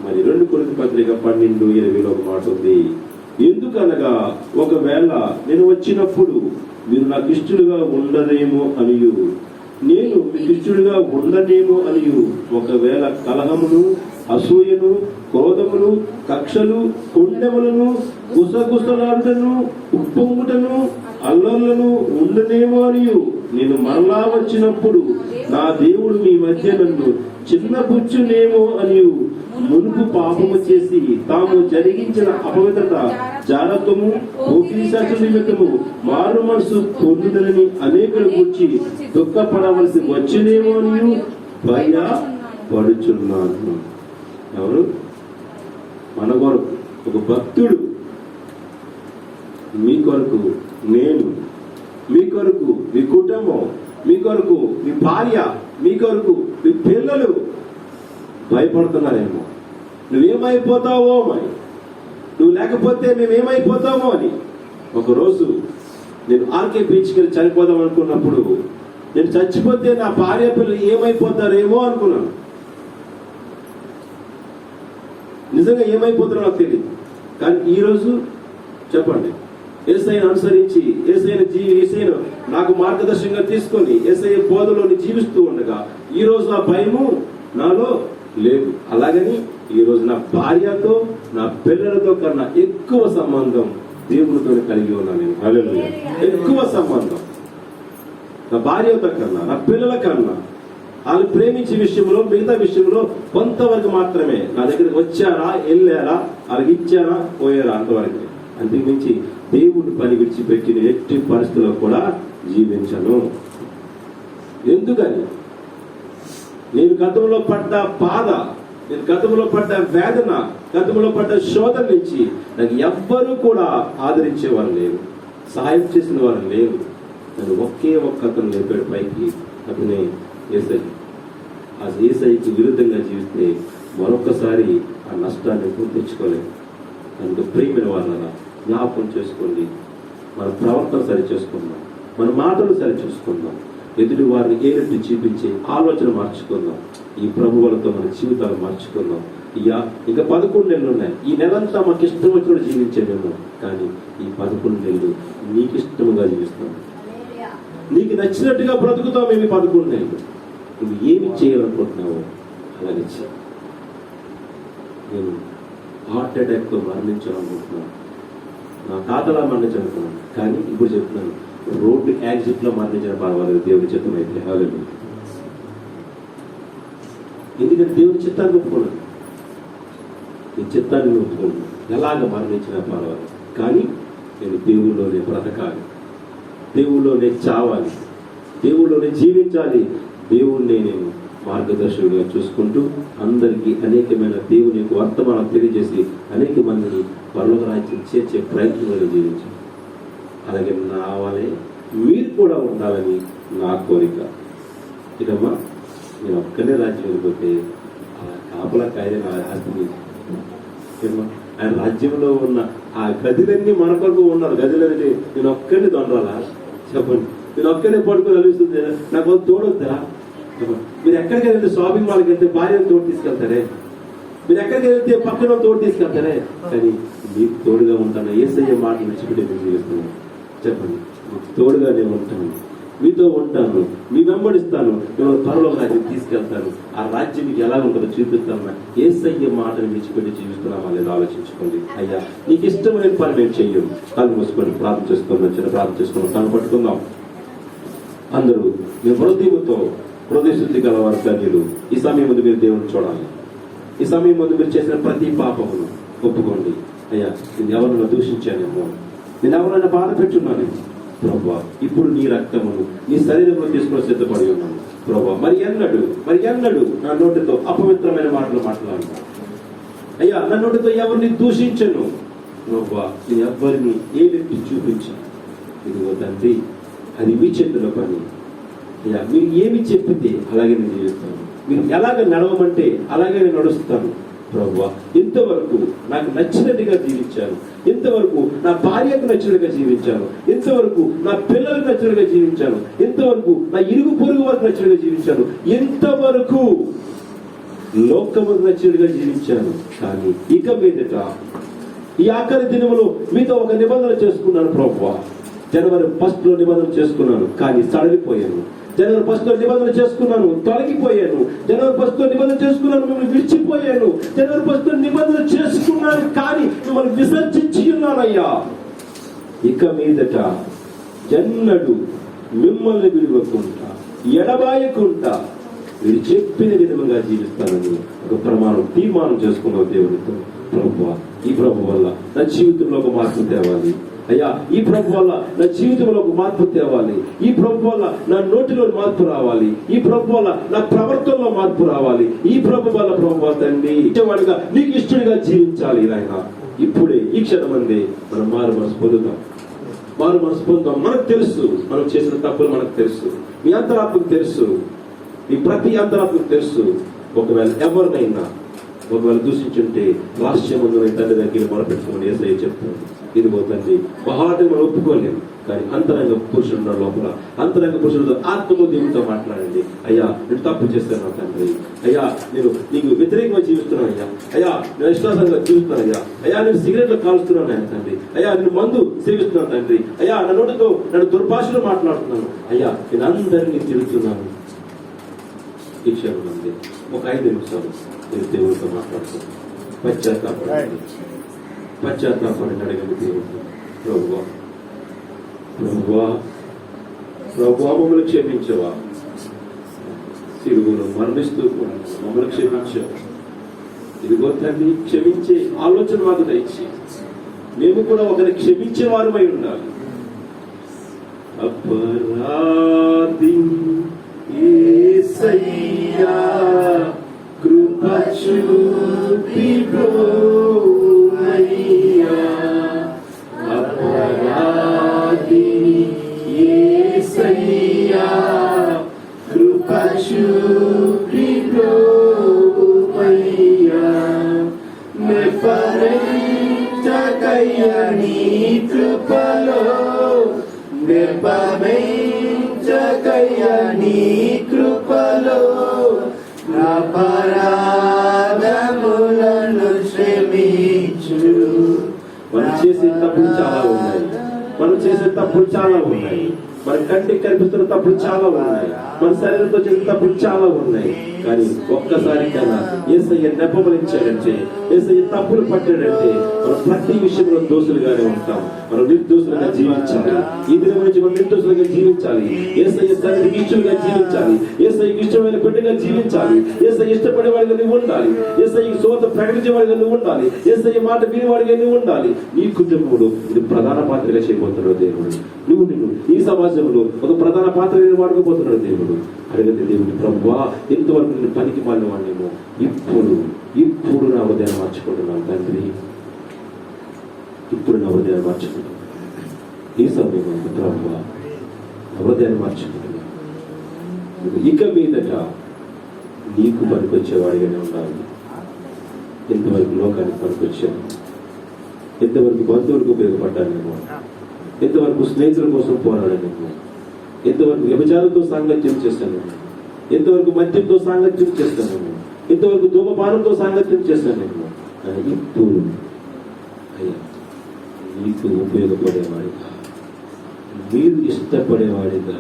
మరి 2 కొరింథీ పత్రిక 12:20 ఒక మాట ఉంది. ఎందుకనగా ఒకవేళ నేను వచ్చినప్పుడు మీరు నాకు ఇష్టలుగా ఉండరేమో అనియు, నేను మీకు ఇష్టలుగా ఉండనేమో అనియు, ఒకవేళ కలహమును, అసూయను, క్రోధమును, కక్షలు, కొండెములను, గుసగుసలాటను, ఉప్పొంగుటను, అల్లర్లను ఉండనేమో అనియు, నేను మరలా వచ్చినప్పుడు నా దేవుడు మీ మధ్య నన్ను చిన్నపుచ్చునేమో అనియు, మునుపు పాపము చేసి తాము జరిగించిన అపవిత్రత, జారత్వము, పోకిరీశాస్త్ర నిమిత్తము మారు మనసు పొందుదలని అనేకుల గురించి దుఃఖపడవలసి వచ్చినేమో అనియు భయపడుచున్నాను. ఎవరు? మన కొరకు ఒక భక్తుడు, మీ కొరకు నేను, మీ కొరకు మీ కుటుంబం, మీ కొరకు మీ భార్య, మీ కొరకు మీ పిల్లలు భయపడుతున్నారేమో. నువ్వేమైపోతావో అని, నువ్వు లేకపోతే మేమేమైపోతామో అని. ఒకరోజు నేను ఆర్కే బీచ్కి వెళ్ళి చనిపోదాం అనుకున్నప్పుడు, నేను చచ్చిపోతే నా భార్య పిల్లలు ఏమైపోతారేమో అనుకున్నాను. నిజంగా ఏమైపోతారో నాకు తెలియదు. కానీ ఈరోజు చెప్పండి, యేసయ్యను అనుసరించి, యేసయ్యను నాకు మార్గదర్శకంగా తీసుకొని యేసయ్య బోధలోని జీవిస్తూ ఉండగా ఈరోజు ఆ భయము నాలో లేదు. అలాగని ఈరోజు నా భార్యతో, నా పిల్లలతో కన్నా ఎక్కువ సంబంధం దేవునితో కలిగి ఉన్నాను నేను. హల్లెలూయా. ఎక్కువ సంబంధం నా భార్యతో కన్నా, నా పిల్లల కన్నా. వాళ్ళు ప్రేమించే విషయంలో, మిగతా విషయంలో కొంతవరకు మాత్రమే నా దగ్గరికి వచ్చారా, వెళ్ళారా, వాళ్ళకి ఇచ్చారా, పోయారా, అంతవరకు. అంతకుమించి దేవుడి పని విడిచిపెట్టి నేను ఎట్టి పరిస్థితుల్లో కూడా జీవించను. ఎందుకని? నేను గతంలో పడ్డ బాధ, నేను గతంలో పడ్డ వేదన, గతంలో పడ్డ శోధన నుంచి నాకు ఎవ్వరూ కూడా ఆదరించేవారు లేరు, సహాయం చేసిన వారు లేరు. నన్ను ఒకే ఒక్క అతను లేపాడు పైకి, అతనే యేసయ్య. ఆ యేసయ్యకి విరుద్ధంగా జీవిస్తే మరొకసారి ఆ నష్టాన్ని తెచ్చుకోలేదు. కనుక ప్రియమైన వాళ్ళ జ్ఞాపకం చేసుకోండి, మన ప్రవర్తన సరి చేసుకుందాం, మన మాటలు సరి చేసుకుందాం, ఎదుటి వారిని ఏరెట్టి చూపించే ఆలోచన మార్చుకుందాం. ఈ ప్రభువులతో మన జీవితాలు మార్చుకుందాం. ఇంకా 11 నెలలు ఉన్నాయి. ఈ నెలంతా మాకు ఇష్టం వచ్చినట్టు జీవించేమేమో, కానీ ఈ 11 నెలలు నీకు ఇష్టముగా జీవిస్తాం, నీకు నచ్చినట్టుగా బ్రతుకుతాం. మేము 11 నెలలు నువ్వు ఏమి చేయాలనుకుంటున్నావో అలాగే చేయి. నేను హార్ట్ అటాక్తో మరణించాలనుకుంటున్నాను, నా తాతలా మరణించాలనుకున్నాను, కానీ ఇప్పుడు చెప్తున్నాను, రోడ్డు యాక్సిడెంట్ లో మరణించిన పర్వాలేదు, దేవుడి చిత్తం అయితే. హల్లెలూయా. ఎందుకంటే దేవుడి చిత్తాన్ని ఒప్పుకున్నాను, నీ చిత్తాన్ని ఒప్పుకున్నాను. ఎలాగ మరణించినా పర్వాలేదు, కానీ నేను దేవుళ్ళలోనే బ్రతకాలి, దేవుళ్ళలోనే చావాలి, దేవుళ్ళలోనే జీవించాలి. దేవుణ్ణి నేను మార్గదర్శకుడిగా చూసుకుంటూ అందరికీ అనేకమైన దేవుని యొక్క వర్తమానం తెలియజేసి అనేక మందిని పరలోక రాజ్యం చేర్చే ప్రయత్నంలో జీవించాలి. అలాగే నా వలె మీరు కూడా ఉండాలని నా కోరిక. ఇదమ్మా, నేను ఒక్కనే రాజ్యం వెళ్ళిపోతే ఆ కాపలా కాయలే నా ఆస్తి. ఆయన రాజ్యంలో ఉన్న ఆ గదులన్నీ మన కొరకు ఉన్నారు. గదులన్నీ నేను ఒక్కడిని దొండరాలా? చెప్పండి. నేను ఒక్కడే పడుకొని అనిపిస్తుంది, నాకు తోడొద్దా? మీరు ఎక్కడికి వెళ్తే, షాపింగ్ మాల్కి వెళ్తే భార్యను తోడు తీసుకెళ్తారే, మీరు ఎక్కడికి వెళ్తే పక్కన తోడు తీసుకెళ్తారే, కానీ మీకు తోడుగా ఉంటాను. యేసయ్య మాట విడిచిపెట్టి జీవిస్తున్నాను. చెప్పండి, మీకు తోడుగా నేను ఉంటాను, మీతో ఉంటాను, మీ వెంబడిస్తాను, మిమ్మల్ని పరలోక రాజ్యం తీసుకెళ్తాను. ఆ రాజ్యం మీకు ఎలా ఉంటుందో చూపిస్తాను. యేసయ్య మాటను విడిచిపెట్టి జీవిస్తున్నామా లేదా ఆలోచించుకోండి. అయ్యా, నీకు ఇష్టమైన పని మేము చెయ్యం. కళ్ళు మూసుకొని ప్రార్థన చేసుకుందాం, చిన్న ప్రార్థన చేసుకున్నాం, కళ్ళు పట్టుకుందాం. అందరూ మీ హృదయ శుద్ధి గలవారు ధన్యులు. ఈ సమయం ముందు మీరు దేవుని చూడాలి. ఈ సమయం ముందు మీరు చేసిన ప్రతి పాపమును ఒప్పుకోండి. అయ్యా నేను ఎవరైనా దూషించానేమో, నేను ఎవరైనా బాధ పెట్టున్నానేమో ప్రభా, ఇప్పుడు నీ రక్తమును నీ శరీరంలో తీసుకొని సిద్ధపడి ఉన్నాను ప్రభా. మరి ఎన్నడు నా నోటితో అపవిత్రమైన మాటలు మాట్లాడతాను అయ్యా. నా నోటితో ఎవరిని దూషించను ప్రభా. నేను ఎవరిని ఏదెత్తి చూపించాను. ఇదిగో తండ్రి, అది మీ చేతిలో పని అయ్యా. మీరు ఏమి చెప్పితే అలాగే నేను చేస్తాను, మీరు ఎలాగ నడవమంటే అలాగే నేను నడుస్తాను ప్రభువా. ఇంతవరకు నాకు నచ్చినట్టుగా జీవించాను, ఇంతవరకు నా భార్యకు నచ్చినట్టుగా జీవించాను, ఇంతవరకు నా పిల్లలకు నచ్చినట్టుగా జీవించాను, ఇంతవరకు నా ఇరుగు పొరుగు వారికి నచ్చినట్టుగా జీవించాను, ఇంతవరకు లోకముకు నచ్చినట్టుగా జీవించాను. కానీ ఇక మీదట ఈ ఆఖరి దినములో మీతో ఒక నిబంధన చేసుకున్నాను ప్రభువా. జనవరి 1 లో నిబంధన చేసుకున్నాను, కానీ సడలిపోయాను. జనవరి 1 లో నిబంధన చేసుకున్నాను, తొలగిపోయాను. జనవరి 1 లో నిబంధన చేసుకున్నాను, మిమ్మల్ని విడిచిపోయాను. జనవరి 1 లో నిబంధన చేసుకున్నాను, కానీ మిమ్మల్ని విసర్జించి ఉన్నానయ్యా. ఇక మీదట ఎన్నడూ మిమ్మల్ని విడివకుండా ఎడబాయకుండా మీరు చెప్పిన విధంగా జీవిస్తానని ఒక ప్రమాణం తీర్మానం చేసుకున్నావు దేవునితో. ప్రభువా, ఈ ప్రభు వల్ల నా జీవితంలో ఒక మార్పు తేవాలి అయ్యా. ఈ ప్రభు వల్ల నా జీవితంలో ఒక మార్పు తేవాలి. ఈ ప్రభు వల్ల నా నోటిలో మార్పు రావాలి. ఈ ప్రభు వల్ల నా ప్రవర్తనలో మార్పు రావాలి. ఈ ప్రభు వల్ల ప్రభు తండ్రి ఇచ్చేవాడిగా నీకు ఇష్టడిగా జీవించాలి నాయన. ఇప్పుడే ఈ క్షణమందే మనం మారు మనసు పొందుతాం. మనకు తెలుసు మనం చేసిన తప్పులు మనకు తెలుసు. మీ అంతరాత్మకు తెలుసు, మీ ప్రతి అంతరాత్మకు తెలుసు. ఒకవేళ ఎవరినైనా దూషించుంటే రాష్ట్రమందు తండ్రి దగ్గర మొదలుపెట్టుకోమని యేసయ్య చెప్తాడు. ఇదిగో తండ్రి, మహాటం మనం ఒప్పుకోలేము, కానీ అంతరంగ పురుషుడు లోపల అంతరంగ పురుషుడు ఆత్మతో దేవుడితో మాట్లాడండి. అయ్యా, నేను తప్పు చేస్తాను తండ్రి. అయ్యా, నేను నీకు వ్యతిరేకంగా జీవిస్తున్నాను అయ్యా. అయ్యా, నేను ఇష్టాసంగా జీవిస్తున్నాను అయ్యా. అయ్యా, నేను సిగరెట్లు కాలుస్తున్నాను ఆయన తండ్రి. అయ్యా, నేను మందు సేవిస్తున్నాను తండ్రి. అయ్యా, నా నోటితో నన్ను దుర్భాషలో మాట్లాడుతున్నాను అయ్యా. నేను అందరినీ తిరుగుతున్నాను. ఈ క్షణం అంది ఒక 5 నిమిషాలు మీరు దేవుడితో మాట్లాడుతున్నాను. పశ్చాత్తాపడి అడగండి దేవుడు. ప్రభువా మమ్మల్ని క్షమించవా. సిలువలో మరణిస్తూ కూడా మమ్మల్ని క్షమించావు. ఇదిగో తండ్రి, క్షమించే ఆలోచన మాకు దయచి మేము కూడా ఒకరిని క్షమించే వారమై ఉండాలి. అపరాధి యేసయ్యా కృప చూపిపోయ్యా. అపరాధి యేసయ్యా కృప చూపిపోయ్యా. నిర్భరించకయ్యా నీ కృపలో, నిర్భరించకయ్యా నీ కృపలో. అపరాధములను క్షమించు. మనం చేసే తప్పులు చాలా ఉన్నాయి. మన కంటికి కనిపిస్తున్న తప్పులు చాలా ఉన్నాయి. మన శరీరంతో చేసిన తప్పులు చాలా ఉన్నాయి. కానీ ఒక్కసారి కన్నా యేసయ్య నెప్పబలించాడంటే, యేసయ్య తప్పులు పట్టాడంటే మనం ప్రతి విషయంలో దోషులుగానే ఉంటాం. మనం నిర్దోషులుగా జీవించాలి. ఈ దినం నుంచి మనం నిర్దోషులుగా జీవించాలి. యేసయ్య సన్నిధికి ఇష్టలుగా జీవించాలి. యేసయ్యకి ఇష్టమైన బిడ్డగా జీవించాలి. యేసయ్య ఇష్టపడేవాడిగా నువ్వు ఉండాలి. యేసయ్య సోత ప్రకటించేవాడిగా నువ్వు ఉండాలి. యేసయ్య మాట వినేవాడిగా నువ్వు ఉండాలి. నీ కుటుంబంలో ఇది ప్రధాన పాత్రగా చేయబోతున్నాడు దేవుడు. నువ్వు ఈ సమాజంలో ఒక ప్రధాన పాత్ర వాడుకోబోతున్నాడు దేవుడు. అడగండి దేవుడు, ప్రభువా ఇంతవరకు నేను పనికి మాలిన వాడినేమో, ఇప్పుడు నా హృదయాన్ని మార్చుకుంటున్నాను తండ్రి. ఇప్పుడు నా హృదయాన్ని మార్చుకుంటున్నాను. ఈ సమయంలో ప్రభువా నా హృదయాన్ని మార్చుకుంటున్నాను. ఇక మీదట నీకు పనికొచ్చేవాడిగానే ఉండాలి. ఎంతవరకు లోకానికి పనికొచ్చాను, ఎంతవరకు బంధువులకు ఉపయోగపడ్డానేమో, ఎంతవరకు స్నేహితుల కోసం పోరాడానేమో, ఎంతవరకు వ్యభిచారంతో సాంగత్యం చేస్తానేమో, ఎంతవరకు మద్యంతో సాంగత్యం చేస్తానేమో, ఎంతవరకు ధూమపానంతో సాంగత్యం చేస్తానేమో. కానీ ఇప్పుడు అయ్యా నీకు ఉపయోగపడేవాడిగా, మీరు ఇష్టపడేవాడిగా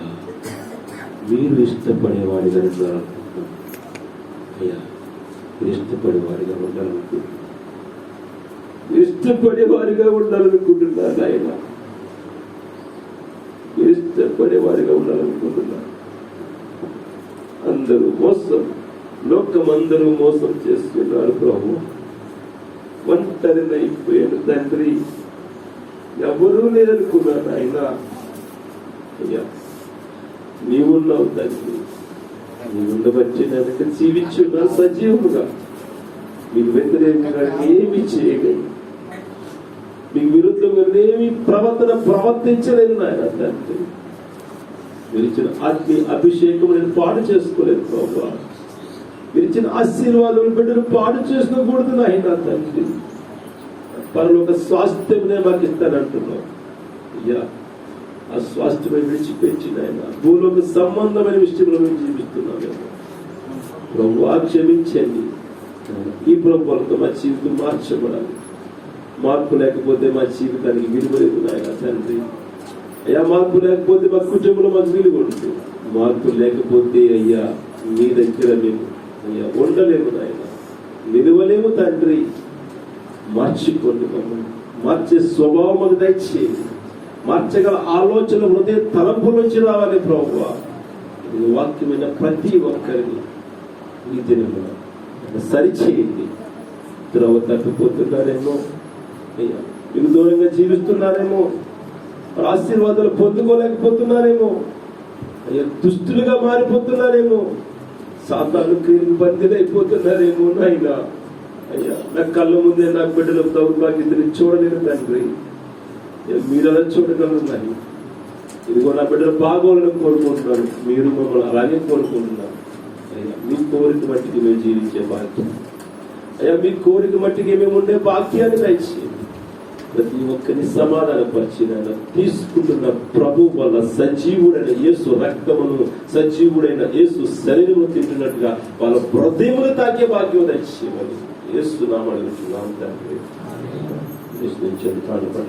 అయ్యా, మీరు ఇష్టపడేవాడిగా ఉండాలనుకుంటున్నాను ఆయన. ఇష్టపడేవాడిగా ఉండాలనుకుంటున్నాను. అందరూ మోసం, లోకమందరూ మోసం చేస్తున్నారు ప్రభు. ఒంటరినైపోయాను తండ్రి, ఎవరూ లేదనుకున్నాను ఆయన. అయ్యా నీవున్నావు తండ్రి, నీవున్న బట్టి నన్ను జీవించున్నా సజీవుగా. మీకు వ్యతిరేకంగా ఏమి చేయగలను, మీకు విరుద్ధంగా ఏమి ప్రవర్తించలేదు నాయన తండ్రి. మీరు ఇచ్చిన ఆత్మీయ అభిషేకం నేను పాడు చేసుకోలేదు ప్రభా. మీరు ఇచ్చిన ఆశీర్వాదం బిడ్డను పాడు చేసుకోకూడదు నాయన తండ్రి. పరలోక స్వాస్థ్యం మాకు ఇస్తానంటున్నావు అయ్యా. ఆ స్వాస్థ్యమై విడిచిపెట్టిన ఆయన భూలోక సంబంధమైన విషయంలో మేము జీవిస్తున్నాము ప్రభువా, క్షమించండి. ఈ ప్రభుత్వంతో మా జీవితం మార్చబడాలి. మార్పు లేకపోతే మా జీవితానికి విలువ లేదు నాయన తండ్రి. అయ్యా మార్పు లేకపోతే మా కుటుంబంలో మాకు విలువ ఉంటుంది. మార్పు లేకపోతే అయ్యా మీ దగ్గర మేము అయ్యా ఉండలేము నాయన, నిలవలేము తండ్రి. మార్చుకోండి మమ్మల్ని, మార్చే స్వభావం మాకు దయచేయండి. మార్చగల ఆలోచన హృదయ తలంపుల నుంచి రావాలి ప్రభువా. వాక్యమైన ప్రతి ఒక్కరిని ఈ దినమున సరిచేయండి. త్రోవ తప్పిపోతున్నారేమో అయ్యా, మీకు దూరంగా జీవిస్తున్నారేమో, ఆశీర్వాదాలు పొందుకోలేకపోతున్నారేమో అయ్యా, దుస్తులుగా మారిపోతున్నారేమో, సాతాను క్రియలు బందీలైపోతున్నారేమో నాయన. అయ్యా నా కళ్ళ ముందే నా బిడ్డల దౌర్భాగ్యతని చూడలేను తండ్రి. మీరు అలా చూడగలరు. ఇదిగో నా బిడ్డలు బాగోవాలని కోరుకుంటున్నాను, మీరు మమ్మల్ని అలాగే కోరుకుంటున్నారు. అయ్యా మీ కోరిక మట్టికి మేము జీవించే భాగ్యం, అయ్యా మీ కోరిక మట్టికి మేము ఉండే భాగ్యాన్ని దయచేయండి. ప్రతి ఒక్కరిని సమాధానపరిచిన తీసుకుంటున్న ప్రభు వల్ల సజీవుడైన యేసు రక్తమును, సజీవుడైన యేసు శరీరము తింటున్నట్టుగా వాళ్ళ హృదయములు తాకే భాగ్యం దయచేయమని యేసు నామమున అడుగుతున్నాము తండ్రి. పట్టు